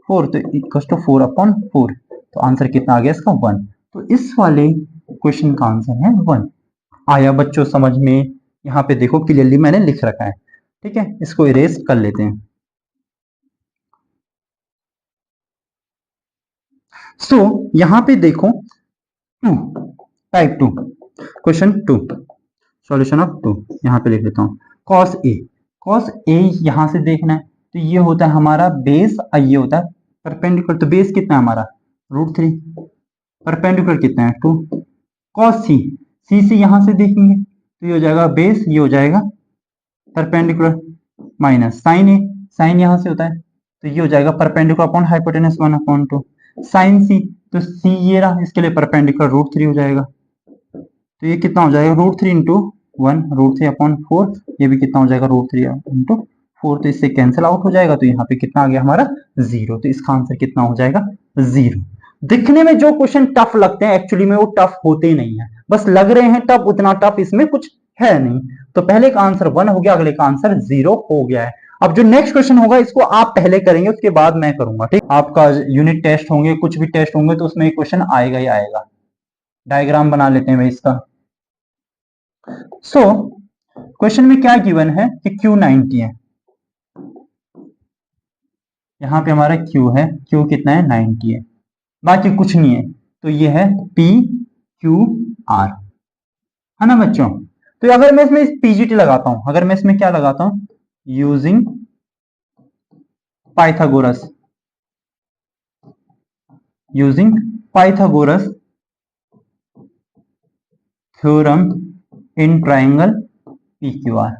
4, तो इक्वल टू 4 अपॉन 4, तो आंसर कितना आ गया इसका 1। तो इस वाले क्वेश्चन का आंसर है 1। आया बच्चों समझ में, यहाँ पे देखो क्लियरली मैंने लिख रखा है, ठीक है। इसको इरेज कर लेते हैं, सो यहां पे देखो 2 टाइप 2 क्वेश्चन 2 सॉल्यूशन ऑफ 2 यहां पे लिख लेता हूं कॉस ए यहां से देखना है तो ये होता है हमारा बेस, ये होता है परपेंडिकुलर। तो बेस कितना है हमारा √3, परपेंडिकुलर कितना है 2। कॉस सी से यहां से देखेंगे तो ये हो जाएगा बेस, ये हो जाएगा परपेंडिकुलर, माइनस साइन यहां से होता है तो ये हो जाएगा परपेंडिकुलर अपॉन हाइपोटेनस 1/2 साइन सी, तो सी ये रहा, इसके लिए परपेंडिकुलर √3 हो जाएगा। तो ये कितना हो जाएगा √3 इंटू 1 √3/4, ये भी कितना हो जाएगा √3 इंटू 4, तो इससे कैंसिल आउट हो जाएगा। तो यहाँ पे कितना आ गया हमारा 0, तो इसका आंसर कितना हो जाएगा 0। दिखने में जो क्वेश्चन टफ लगते हैं एक्चुअली में वो टफ होते नहीं है, बस लग रहे हैं टफ, उतना टफ इसमें कुछ है नहीं। तो पहले का आंसर 1 हो गया, अगले का आंसर 0 हो गया है। अब जो नेक्स्ट क्वेश्चन होगा इसको आप पहले करेंगे, उसके बाद मैं करूंगा, ठीक। आपका यूनिट टेस्ट होंगे, कुछ भी टेस्ट होंगे तो उसमें क्वेश्चन आएगा ही आएगा। डायग्राम बना लेते हैं भाई इसका। सो क्वेश्चन में क्या गिवन है कि Q90 है, यहां पे हमारा Q है, Q कितना है 90 है, बाकी कुछ नहीं है, तो ये है PQR, है ना बच्चों। तो अगर मैं इसमें PGT लगाता हूं, अगर मैं इसमें क्या लगाता हूं using Pythagoras, theorem in triangle PQR।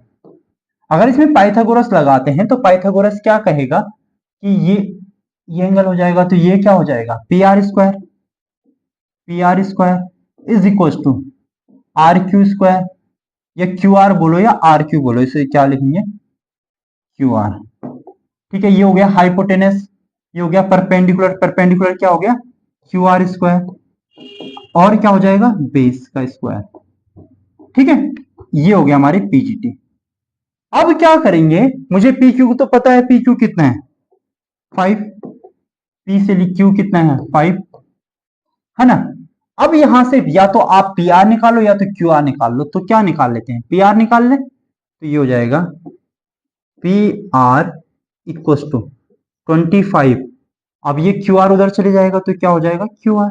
अगर इसमें पाइथागोरस लगाते हैं तो पाइथागोरस क्या कहेगा कि ये एंगल हो जाएगा, तो ये क्या हो जाएगा PR² is equal to RQ², या QR बोलो या RQ बोलो, इसे क्या लिखेंगे QR, ठीक है। ये हो गया हाइपोटेनस, ये हो गया परपेंडिकुलर क्या हो गया QR², और क्या हो जाएगा बेस का स्क्वायर, ठीक है। ये हो गया हमारी PGT। अब क्या करेंगे, मुझे PQ तो पता है, PQ कितना है 5, P से Q कितना है 5, है ना। अब यहां से या तो आप PR निकालो या तो QR निकाल लो, तो क्या निकाल लेते हैं PR निकाल ले, तो ये हो जाएगा PR इक्वल टू 25। अब ये QR उधर चले जाएगा तो क्या हो जाएगा QR,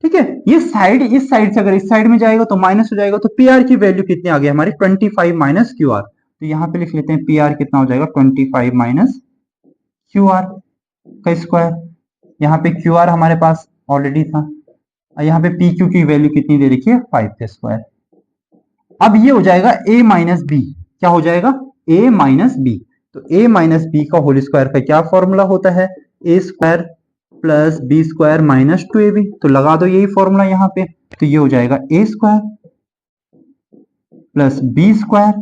ठीक है। ये साइड इस साइड से अगर इस साइड में जाएगा तो माइनस हो जाएगा, तो PR की वैल्यू कितनी आ गई हमारी 25 माइनस QR। तो यहां पे लिख लेते हैं PR कितना हो जाएगा 25 माइनस QR का स्क्वायर। यहाँ पे QR हमारे पास ऑलरेडी था, और यहाँ पे PQ की वैल्यू कितनी दे रखी है 5 का स्क्वायर। अब ये हो जाएगा A माइनस बी, क्या हो जाएगा A माइनस बी, तो A माइनस बी का होल स्क्वायर का क्या फॉर्मूला होता है A² plus B² minus 2AB, तो लगा दो यही फॉर्मूला यहाँ पे, तो ये हो जाएगा A² plus B²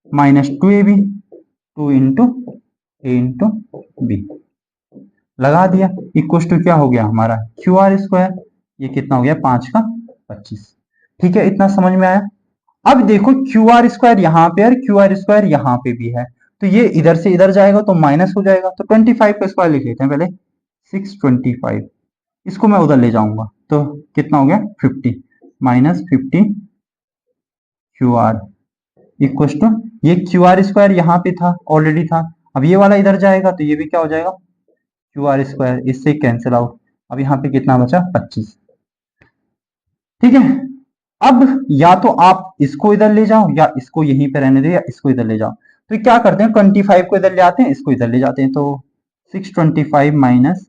minus 2AB, 2 into A into B, लगा दिया, इक्वल टू क्या हो गया हमारा QR², ये कितना हो गया 5 का 25, ठीक है। इतना समझ में आया। अब देखो QR² यहां पे और QR² यहां पे भी है, तो ये इधर से इधर जाएगा तो माइनस हो जाएगा, तो 25 का स्क्वायर लिख लेते हैं पहले 625, इसको मैं उधर ले जाऊंगा तो कितना हो गया 50 माइनस 50 QR इक्वल टू, ये QR² यहां पे था ऑलरेडी था, अब ये वाला इधर जाएगा तो ये भी क्या हो जाएगा QR², इससे कैंसिल आउट। अब यहाँ पे कितना बचा 25, ठीक है। अब या तो आप इसको इधर ले जाओ या इसको यहीं पे रहने दो या इसको इधर ले जाओ, तो क्या करते हैं 25 को इधर ले आते हैं, इसको इधर ले जाते हैं, तो 625 माइनस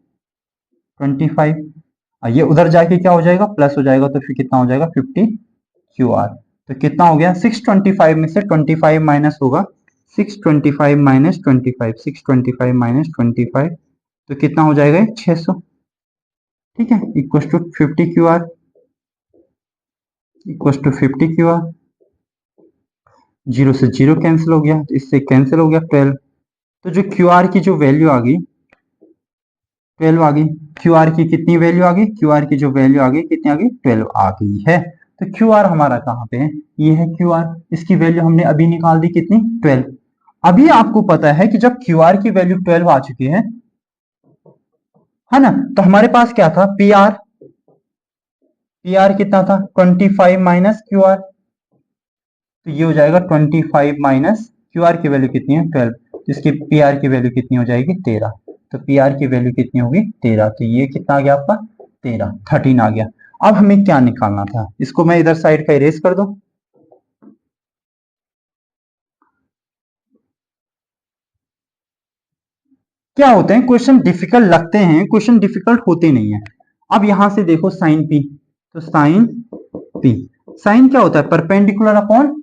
25, ये उधर जाके क्या हो जाएगा प्लस हो जाएगा, तो फिर कितना हो जाएगा 50 QR। तो कितना हो गया 625 में से 25 माइनस होगा 625 माइनस 25, 625 माइनस 25, तो कितना हो जाएगा 600, ठीक है, equal to 50 QR, equal to 50 QR। 0 से 0 कैंसिल हो गया, तो इससे कैंसिल हो गया 12, तो जो QR की जो वैल्यू आ गई 12 आ गई। QR की कितनी वैल्यू आ गई, QR की जो वैल्यू आ गई कितनी आ गई 12 आ गई है। तो QR हमारा कहाँ पे है, ये है QR, इसकी वैल्यू हमने अभी निकाल दी कितनी 12। अभी आपको पता है कि जब QR की वैल्यू 12 आ चुकी है ना, तो हमारे पास क्या था PR कितना था 25 माइनस QR, तो ये हो जाएगा 25 माइनस QR की वैल्यू कितनी है 12, तो इसकी PR की वैल्यू कितनी हो जाएगी 13, तो पी आर की वैल्यू कितनी होगी 13। तो ये कितना आ गया आपका 13 आ गया। अब हमें क्या निकालना था, इसको मैं इधर साइड का इरेज कर दूं। क्या होते हैं क्वेश्चन डिफिकल्ट लगते हैं, क्वेश्चन डिफिकल्ट होते नहीं है। अब यहां से देखो साइन पी, तो साइन पी, साइन क्या होता है परपेंडिकुलर अपॉन,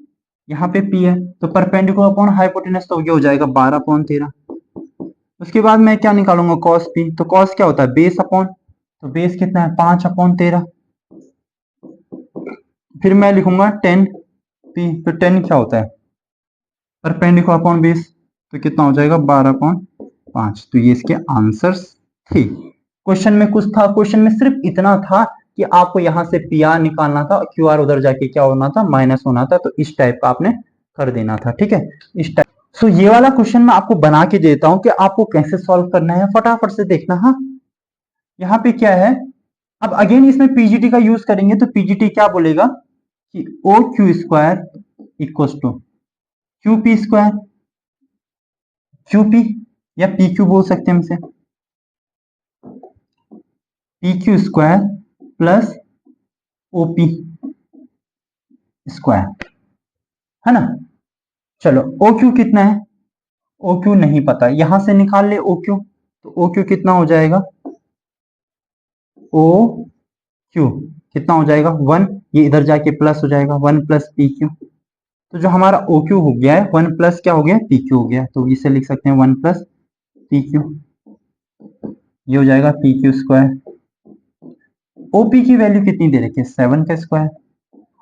यहाँ पे पी है तो परपेंडिकुलर अपॉन हाइपोटेनस, तो ये हो जाएगा 12/13। उसके बाद मैं क्या निकालूंगा कॉस पी, तो कॉस क्या होता है बेस अपॉन, तो बेस कितना है 5/13। फिर मैं लिखूंगा टेन पी, तो टेन क्या होता है परपेंडिकुलर अपॉन बेस, तो कितना हो जाएगा 12/5। तो ये इसके आंसर्स थे। क्वेश्चन में कुछ था, क्वेश्चन में सिर्फ इतना था कि आपको यहां से पी आर निकालना था, क्यू आर उधर जाके क्या होना था माइनस होना था, तो इस टाइप का आपने कर देना था। ठीक है, इस टाइप। सो ये वाला क्वेश्चन मैं आपको बना के देता हूं कि आपको कैसे सॉल्व करना है, फटाफट से देखना। हाँ, यहाँ पे क्या है, अब अगेन इसमें पीजीटी का यूज करेंगे, तो पीजीटी क्या बोलेगा कि O Q square equal to Q P square, Q P या पी क्यू बोल सकते हैं हमसे, P Q square plus OP square, है ना। चलो ओ क्यू कितना है, ओ क्यू नहीं पता, यहां से निकाल ले ओ क्यू, तो ओ क्यू कितना हो जाएगा, ओ क्यू कितना हो जाएगा 1, ये इधर जाके प्लस हो जाएगा 1 प्लस पी क्यू। तो जो हमारा ओ क्यू हो गया है 1 प्लस क्या हो गया पी क्यू हो गया, तो इसे लिख सकते हैं 1 प्लस पी क्यू, ये हो जाएगा पी क्यू स्क्वायर। ओपी की वैल्यू कितनी दे रखी है 7 का स्क्वायर।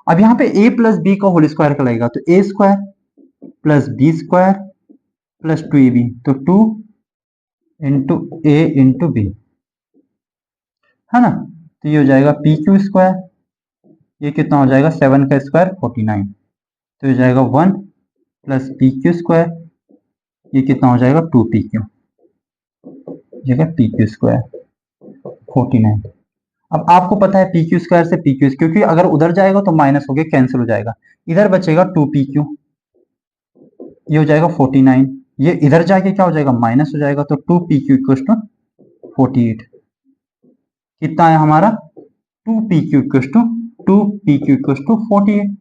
अब यहाँ पे a प्लस बी का होल स्क्वायर का लगेगा, तो A square plus B square plus 2ab, तो 2 इंटू ए इंटू बी, है ना। तो ये हो जाएगा पी क्यू स्क्वायर, ये कितना हो जाएगा 7 का स्क्वायर 49, तो ये हो जाएगा 1 प्लस पी क्यू स्क्वायर, ये कितना हो जाएगा 2 पी क्यू, जगह पी क्यू स्क्वायर 49। अब आपको पता है पी क्यू स्क्वायर से पी क्यू, क्योंकि अगर उधर जाएगा तो माइनस हो गया कैंसिल हो जाएगा, इधर बचेगा 2 पी क्यू, ये हो जाएगा 49, ये इधर जाके क्या हो जाएगा माइनस हो जाएगा, तो 2 पी क्यू इक्वल टू 48। कितना है हमारा 2 P Q equal to 2 P Q equal to 48।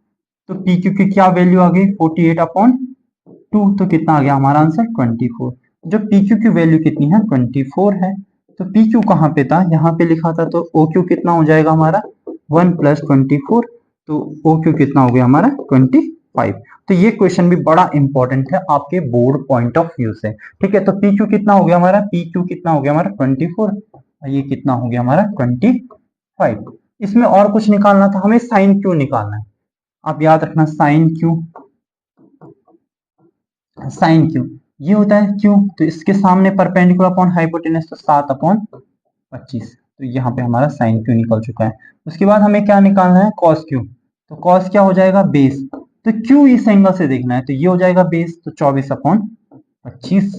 तो पी क्यू की क्या वैल्यू आ गई 48/2, तो कितना आ गया हमारा आंसर 24। जो पी क्यू की वैल्यू कितनी है 24 है। तो पी क्यू कहाँ पे था, यहाँ पे लिखा था, तो ओ क्यू कितना हो जाएगा हमारा 1 प्लस 24, तो ओ क्यू कितना हो गया हमारा 25। तो ये क्वेश्चन भी बड़ा इंपॉर्टेंट है आपके बोर्ड पॉइंट ऑफ व्यू से। ठीक है, तो पी क्यू कितना हो गया हमारा, पी क्यू कितना हो गया हमारा 24, ये कितना हो गया हमारा 25। इसमें और कुछ निकालना था हमें, साइन क्यू निकालना है। आप याद रखना साइन क्यू, साइन क्यू ये होता है क्यू, तो इसके सामने परपेंडिकुलर अपॉन हाइपोटेनस, तो 7/25, तो यहाँ पे हमारा साइन क्यू निकल चुका है। उसके बाद हमें क्या निकालना है कॉस क्यू, तो कॉस क्या हो जाएगा बेस, तो क्यू इस एंगल से देखना है, तो ये हो जाएगा बेस, तो 24/25।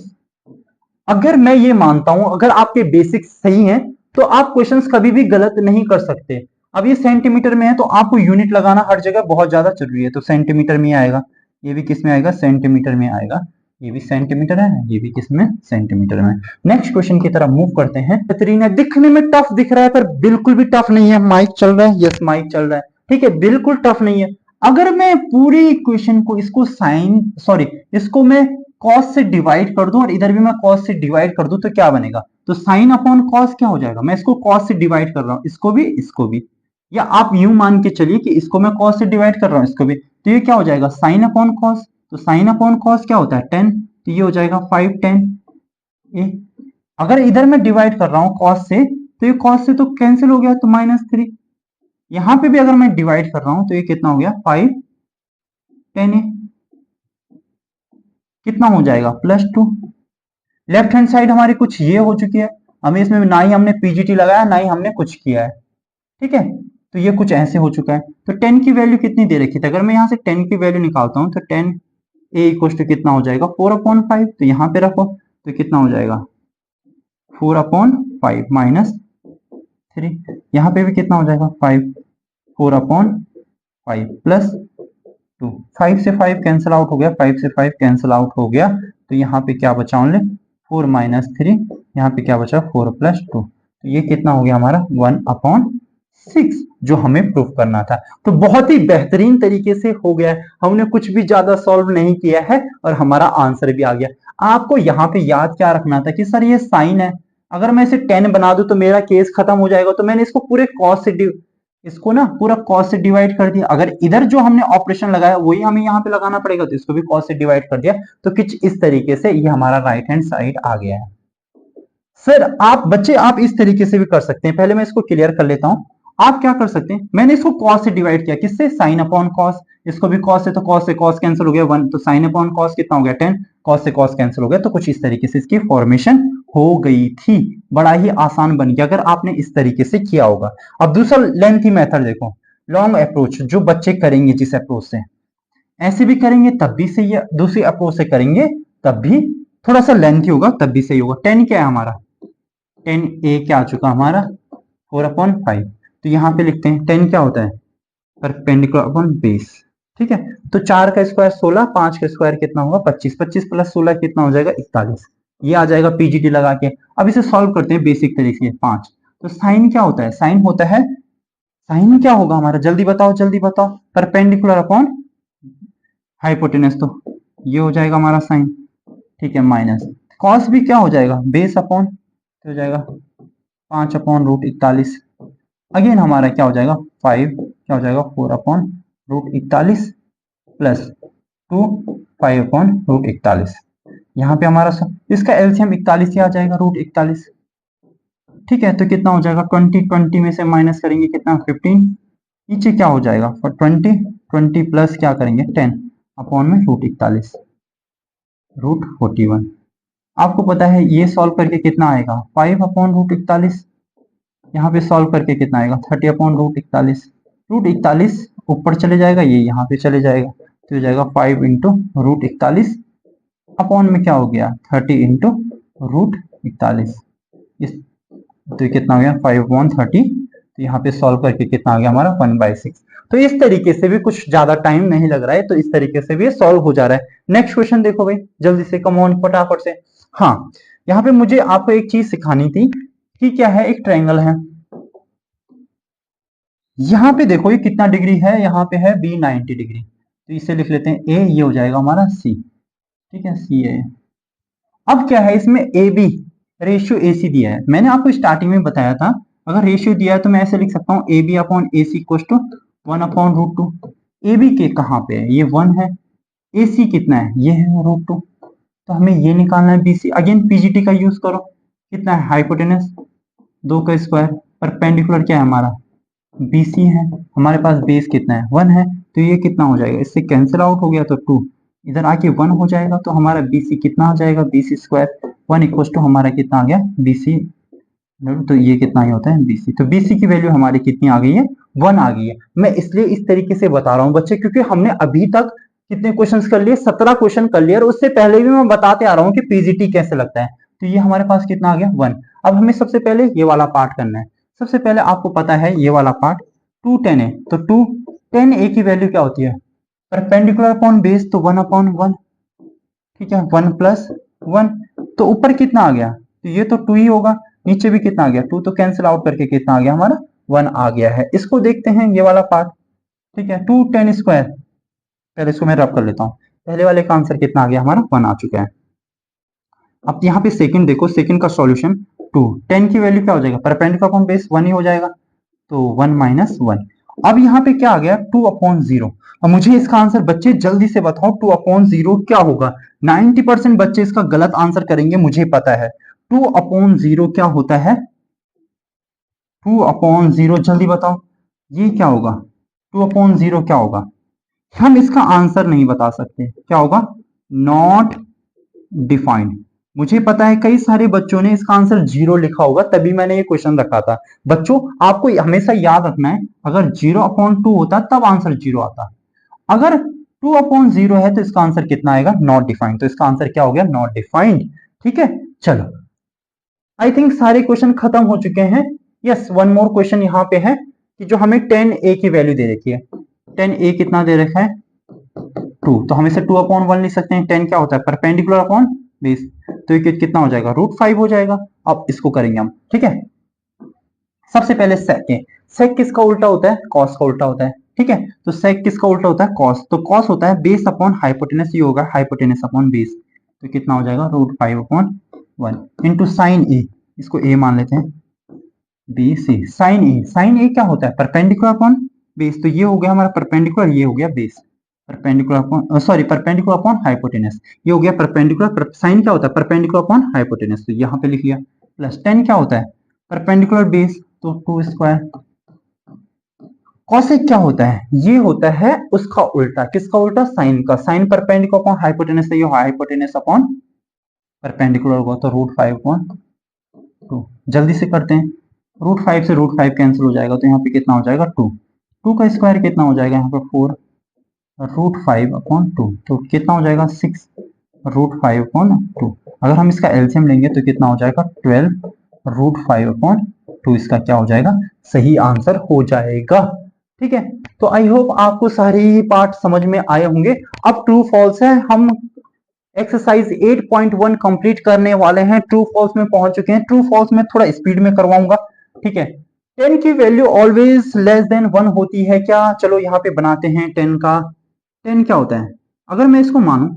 अगर मैं ये मानता हूं अगर आपके बेसिक्स सही हैं तो आप क्वेश्चंस कभी भी गलत नहीं कर सकते। अब ये सेंटीमीटर में है तो आपको यूनिट लगाना हर जगह बहुत ज्यादा जरूरी है, तो सेंटीमीटर में आएगा, ये भी किस में आएगा सेंटीमीटर में आएगा, ये भी सेंटीमीटर है, ये भी किस में सेंटीमीटर में। नेक्स्ट क्वेश्चन की तरफ मूव करते हैं। बेहतरीन है, दिखने में टफ दिख रहा है पर बिल्कुल भी टफ नहीं है। माइक चल रहा है, यस माइक चल रहा है, ठीक है, बिल्कुल टफ नहीं है। अगर मैं पूरी क्वेश्चन को इसको साइन सॉरी इसको मैं कॉस से डिवाइड कर दूं और इधर भी मैं कॉस से डिवाइड कर दूं तो क्या बनेगा, तो साइन अपॉन कॉस क्या हो जाएगा, मैं इसको कॉस से डिवाइड कर रहा हूं, इसको भी, या आप यूं मान के चलिए कि इसको मैं कॉस से डिवाइड कर रहा हूं इसको भी, तो ये क्या हो जाएगा साइन अपॉन कॉस, तो साइन अपॉन कॉस क्या होता है 10, तो ये हो जाएगा 5 10। अगर इधर मैं डिवाइड कर रहा हूं कॉस से, तो ये कॉस से तो कैंसिल हो गया, तो -3। यहां पे भी अगर मैं डिवाइड कर रहा हूं तो ये कितना हो गया 5 10, कितना हो जाएगा +2। लेफ्ट हैंड साइड हमारी कुछ ये हो चुकी है, हमें इसमें ना ही हमने पीजीटी लगाया ना ही हमने कुछ किया है। ठीक है, तो ये कुछ ऐसे हो चुका है। तो 10 की वैल्यू कितनी दे रखी थी, अगर मैं यहाँ से 10 की वैल्यू निकालता हूँ तो 10 ए इक्वल टू कितना हो जाएगा 4/5, तो यहाँ पे रखो तो कितना हो जाएगा 4/5 -3, यहाँ पे भी कितना हो जाएगा 5 4/5 +2, 5 से 5 कैंसिल आउट हो गया, 5 से 5 कैंसिल आउट हो गया, तो यहाँ पे क्या बचा ओनली 4 - 3 यहाँ पे क्या बचा 4 + 2, तो ये कितना हो गया हमारा 1/6 जो हमें प्रूफ करना था। तो बहुत ही बेहतरीन तरीके से हो गया है, हमने कुछ भी ज्यादा सॉल्व नहीं किया है और हमारा आंसर भी आ गया। आपको यहाँ पे याद क्या रखना था कि सर ये साइन है, अगर मैं इसे 10 बना दूं तो मेरा केस खत्म हो जाएगा, तो मैंने इसको पूरे कॉस से इसको ना पूरा कॉस से डिवाइड कर दिया। अगर इधर जो हमने ऑपरेशन लगाया वही हमें यहाँ पे लगाना पड़ेगा, तो इसको भी कॉस से डिवाइड कर दिया, तो कुछ इस तरीके से ये हमारा राइट हैंड साइड आ गया है। सर आप बच्चे आप इस तरीके से भी कर सकते हैं, पहले मैं इसको क्लियर कर लेता हूं। आप क्या कर सकते हैं, मैंने इसको कॉस से डिवाइड किया, किससे, साइन अपॉन कॉस, इसको भी कॉस से, तो कॉस से कॉस कैंसिल हो गया 1, तो साइन अपॉन कॉस कितना हो गया 10, कॉस से कॉस कैंसिल हो गया, तो कुछ इस तरीके से इसकी फॉर्मेशन हो गई थी। बड़ा ही आसान बन गया अगर आपने इस तरीके से किया होगा। अब दूसरा लेंथी मेथड देखो, लॉन्ग अप्रोच जो बच्चे करेंगे जिस अप्रोच से, ऐसे भी करेंगे तब भी सही है, दूसरी अप्रोच से करेंगे तब भी थोड़ा सा लेंथी होगा तब भी सही होगा। 10 क्या है हमारा, 10a क्या आ चुका हमारा 4/5, तो यहाँ पे लिखते हैं 10 क्या होता है, परपेंडिकुलर अपॉन बेस। ठीक है, तो 4 का स्क्वायर 16, 5 का स्क्वायर कितना होगा 25, 25 + 16 कितना हो जाएगा 41, ये आ जाएगा पीजीटी लगा के। अब इसे सॉल्व करते हैं बेसिक तरीके से। 5, तो साइन क्या होता है, साइन होता है, साइन क्या होगा हमारा, जल्दी बताओ जल्दी बताओ, परपेंडिकुलर अपॉन हाइपोटेनस, तो ये हो जाएगा हमारा साइन। ठीक है, माइनस कॉस भी क्या हो जाएगा, बेस अपॉन, हो जाएगा 5/√41, अगेन हमारा क्या हो जाएगा 5, क्या हो जाएगा 4/√41 प्लस 2 5/√41। यहाँ पे हमारा इसका एलसीएम 41 ही आ जाएगा √41। ठीक है, तो कितना हो जाएगा 20, 20 में से माइनस करेंगे कितना 15, नीचे क्या हो जाएगा 20, 20 प्लस क्या करेंगे 10 अपॉन में √41 √41। आपको पता है ये सॉल्व करके कितना आएगा 5/√41, यहाँ पे सॉल्व करके कितना आएगा 30/√41, √41 ऊपर चले जाएगा, ये यहाँ पे चले जाएगा, तो हो जाएगा 5 × √41 अपॉन में क्या हो गया 30 × √41, इस तो कितना हो गया 5/30, तो यहाँ पे सॉल्व करके कितना आ गया हमारा 1/6। तो इस तरीके से भी कुछ ज्यादा टाइम नहीं लग रहा है, तो इस तरीके से भी सॉल्व हो जा रहा है। नेक्स्ट क्वेश्चन देखो भाई जल्दी से, कम ऑन फटाफट से। हाँ, यहाँ पे मुझे आपको एक चीज सिखानी थी कि क्या है, एक ट्रायंगल है, यहाँ पे देखो ये कितना डिग्री है, यहाँ पे है बी 90 डिग्री, तो इसे लिख लेते हैं ए, ये हो जाएगा हमारा सी। ठीक है, सी ए। अब क्या है इसमें ए बी रेशियो ए सी दिया है, मैंने आपको स्टार्टिंग में बताया था अगर रेशियो दिया है तो मैं ऐसे लिख सकता हूँ A B upon A C equal to 1/√2। A B के कहाँ पे है, ये 1 है, ए सी कितना है, ये है √2, तो हमें ये निकालना है बी सी। अगेन पीजीटी का यूज करो, कितना है हाइपोटेनस 2 का स्क्वायर, परपेंडिकुलर क्या है हमारा BC है, हमारे पास बेस कितना है 1 है, तो ये कितना हो जाएगा, इससे कैंसिल आउट हो गया तो 2 इधर आके 1 हो जाएगा, तो हमारा BC कितना आ जाएगा BC² 1 इक्वल टू हमारा कितना आ गया BC, तो ये कितना ही होता है BC, तो BC की वैल्यू हमारी कितनी आ गई है 1 आ गई है। मैं इसलिए इस तरीके से बता रहा हूँ बच्चे, क्योंकि हमने अभी तक कितने क्वेश्चंस कर लिए 17 क्वेश्चन कर लिए, और उससे पहले भी मैं बताते आ रहा हूँ कि पीजीटी कैसे लगता है। तो ये हमारे पास कितना आ गया 1। अब हमें सबसे पहले ये वाला पार्ट करना है। सबसे पहले आपको पता है ये वाला पार्ट 210 है, तो 210 ए की वैल्यू क्या होती है, परपेंडिकुलर अपॉन बेस, तो 1/1। ठीक है, 1 + 1, तो ऊपर कितना आ गया, तो ये तो 2 ही होगा, नीचे भी कितना आ गया 2, तो कैंसिल आउट करके कितना आ गया हमारा 1 आ गया है। इसको देखते हैं ये वाला पार्ट। ठीक है, 210², पहले इसको मैं रब कर लेता हूँ, पहले वाले का आंसर कितना आ गया हमारा 1 आ चुका है। अब यहाँ पे सेकंड देखो, सेकंड का सॉल्यूशन 210 की वैल्यू क्या हो जाएगा, परपेंडिकुलर अपॉन बेस 1 ही हो जाएगा, तो 1 - 1। अब यहाँ पे क्या आ गया 2/0। अब मुझे इसका आंसर बच्चे जल्दी से बताओ 2/0 क्या होगा। 90% बच्चे इसका गलत आंसर करेंगे, मुझे पता है। 2/0 क्या होता है, 2/0 जल्दी बताओ ये क्या होगा, 2/0 क्या होगा। हम इसका आंसर नहीं बता सकते, क्या होगा, नॉट डिफाइंड। मुझे पता है कई सारे बच्चों ने इसका आंसर 0 लिखा होगा, तभी मैंने ये क्वेश्चन रखा था। बच्चों आपको हमेशा याद रखना है, अगर 0/2 होता तब आंसर 0 आता, अगर 2/0 है तो इसका आंसर कितना आएगा, नॉट डिफाइंड। तो इसका आंसर क्या हो गया, नॉट डिफाइंड। ठीक है, चलो आई थिंक सारे क्वेश्चन खत्म हो चुके हैं। यस, वन मोर क्वेश्चन यहाँ पे है कि जो हमें 10a की वैल्यू दे रखी है, 10a कितना दे रखा है 2, तो हम इसे 2/1 लिख सकते हैं। 10 क्या होता है, परपेंडिकुलर अपॉन बेस, तो ये कितना हो जाएगा √5 हो जाएगा। अब इसको करेंगे हम, ठीक है। सबसे पहले सेक है, सेक किसका उल्टा होता है? कॉस का उल्टा होता है, ठीक है। तो सेक किसका उल्टा होता है? कॉस। तो कॉस होता है बेस अपॉन हाइपोटेनस, ये होगा हाइपोटेनस अपॉन बेस। तो कितना हो जाएगा? √5/1 इंटू साइन ए, इसको ए मान लेते हैं, बी सी। साइन ए, साइन ए क्या होता है? Perpendicular upon base. तो ये हो गया हमारा परपेंडिकुलर, ये हो गया base. Perpendicular upon sorry perpendicular upon hypotenuse, ये हो गया परपेंडिकुलर। साइन क्या होता है? परपेंडिकुलर अपॉन हाइपोटेनस, तो यहाँ पे लिख लिया। प्लस टेन क्या होता है? परपेंडिकुलर बेस, तो 2 स्क्वायर। कॉसेक क्या होता है? ये होता है उसका उल्टा। किसका उल्टा? साइन का। साइन परपेंडिकुलर अपॉन हाइपोटेनस, तो ये हाइपोटेनस अपॉन परपेंडिकुलर होगा, तो √5/2। जल्दी से करते हैं, √5 से √5 कैंसिल हो जाएगा, तो यहाँ पे कितना हो जाएगा? 2। 2 का स्क्वायर कितना हो जाएगा? यहाँ पे 4 √5/2, तो कितना हो जाएगा? 6 √5/2। अगर हम इसका एलसीएम लेंगे तो कितना हो जाएगा? 12 √5/2। इसका क्या हो जाएगा? सही आंसर हो जाएगा, ठीक है। तो आई होप आपको सारे ही पार्ट समझ में आए होंगे। अब ट्रू फॉल्स है, हम एक्सरसाइज 8.1 कंप्लीट करने वाले हैं, ट्रू फॉल्स में पहुंच चुके हैं। ट्रू फॉल्स में थोड़ा स्पीड में करवाऊंगा, ठीक है। 10 की वैल्यू ऑलवेज लेस देन 1 होती है क्या? चलो यहाँ पे बनाते हैं 10 का। 10 क्या होता है? अगर मैं इसको मानूं,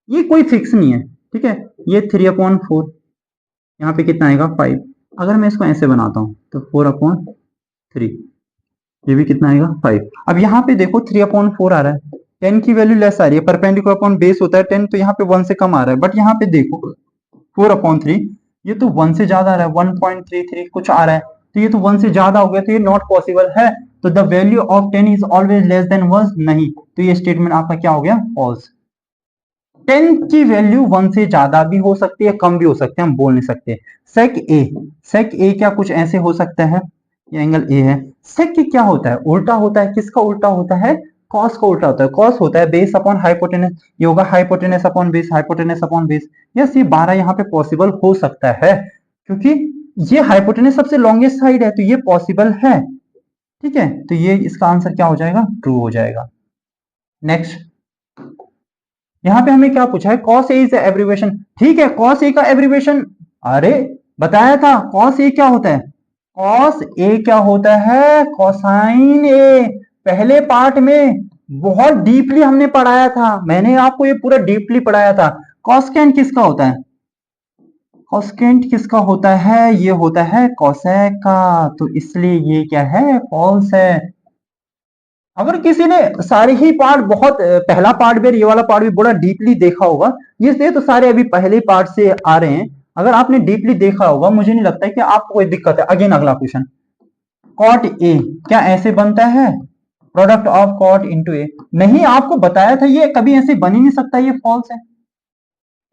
ये कोई फिक्स नहीं है, ठीक है। ये 3/4, यहाँ पे कितना आएगा? 5। अगर मैं इसको ऐसे बनाता हूं तो 4/3, ये भी कितना आएगा? 5। अब यहाँ पे देखो 3/4 आ रहा है, 10 की वैल्यू लेस आ रही है, परपेंडिकुलर अपॉन बेस होता है 10, तो यहाँ पे 1 से कम आ रहा है। बट यहाँ पे देखो 4/3, ये तो 1 से ज्यादा आ रहा है, 1.33 कुछ आ रहा है, तो ये तो 1 से ज्यादा हो गया, तो ये नॉट पॉसिबल है। तो the value of 10 is always less than 1, नहीं, तो ये स्टेटमेंट आपका क्या हो गया? फॉल्स। 10 की वैल्यू 1 से ज्यादा भी हो सकती है, कम भी हो सकती है, हम बोल नहीं सकते। सेक ए, सेक ए क्या कुछ ऐसे हो सकता है? ये एंगल ए है। सेक क्या होता है? उल्टा होता है। किसका उल्टा होता है? कॉस का उल्टा होता है। कॉस होता है बेस अपॉन हाइपोटेनस, ये होगा hypotenuse upon base, hypotenuse upon base. Yes, ये 12 यहाँ पे पॉसिबल हो सकता है, क्योंकि ये हाइपोटेनस सबसे लॉन्गेस्ट साइड है, तो ये पॉसिबल है, ठीक है। तो ये इसका आंसर क्या हो जाएगा? ट्रू हो जाएगा। नेक्स्ट, यहाँ पे हमें क्या पूछा है? कॉस ए इज एब्रिविएशन, ठीक है। कॉस ए का एब्रिविएशन, अरे बताया था, कॉस ए क्या होता है? कॉस ए क्या होता है? कोसाइन ए। पहले पार्ट में बहुत डीपली हमने पढ़ाया था, मैंने आपको ये पूरा डीपली पढ़ाया था। कॉस्केंट किसका होता है? कॉस्केंट किसका होता है? ये होता है कोसेक का, तो इसलिए ये क्या है? फॉल्स है। अगर किसी ने सारे ही पार्ट बहुत पहला पार्ट भी, ये वाला पार्ट भी बड़ा डीपली देखा होगा, ये तो सारे अभी पहले पार्ट से आ रहे हैं, अगर आपने डीपली देखा होगा, मुझे नहीं लगता है कि आपको कोई दिक्कत है। अगेन अगला क्वेश्चन, कॉट ए क्या ऐसे बनता है? प्रोडक्ट ऑफ कॉट इंटू ए, नहीं, आपको बताया था ये कभी ऐसे बन ही नहीं सकता, ये फॉल्स है।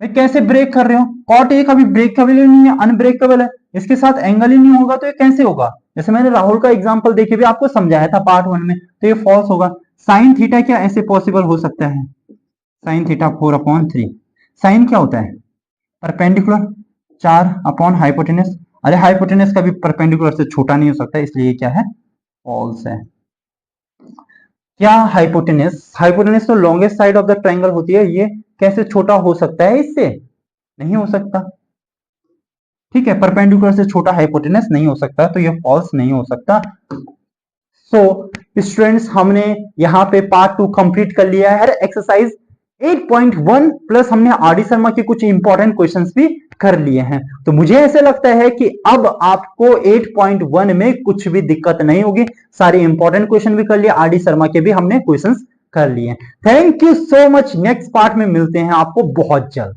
भाई कैसे ब्रेक कर रहे हो? कॉट ए कभी ब्रेकेबल नहीं है, अनब्रेकेबल है, इसके साथ एंगल ही नहीं होगा, तो ये कैसे होगा? जैसे मैंने राहुल का एग्जांपल देके भी आपको समझाया था पार्ट 1 में, तो ये फॉल्स होगा। साइन थीटा क्या ऐसे पॉसिबल हो सकता है? Sine theta 4/3। साइन क्या होता है? Perpendicular, 4 hypotenuse. अरे हाइपोटेनस का भी परपेंडिकुलर से छोटा नहीं हो सकता, इसलिए क्या है? फॉल्स है। क्या हाइपोटेनस, हाइपोटेनस तो longest side of the triangle होती है, ये कैसे छोटा हो सकता है? इससे नहीं हो सकता, ठीक है। परपेंडिकुलर से छोटा हाइपोटेनस नहीं हो सकता, तो ये फॉल्स नहीं हो सकता। सो स्टूडेंट्स, हमने यहाँ पे पार्ट 2 कंप्लीट कर लिया है। एक्सरसाइज 8.1 प्लस हमने आर डी शर्मा के कुछ इंपॉर्टेंट क्वेश्चंस भी कर लिए हैं। तो मुझे ऐसे लगता है कि अब आपको 8.1 में कुछ भी दिक्कत नहीं होगी, सारे इंपॉर्टेंट क्वेश्चन भी कर लिए, आर डी शर्मा के भी हमने क्वेश्चंस कर लिए। Thank you so much. Next part में मिलते हैं आपको बहुत जल्द।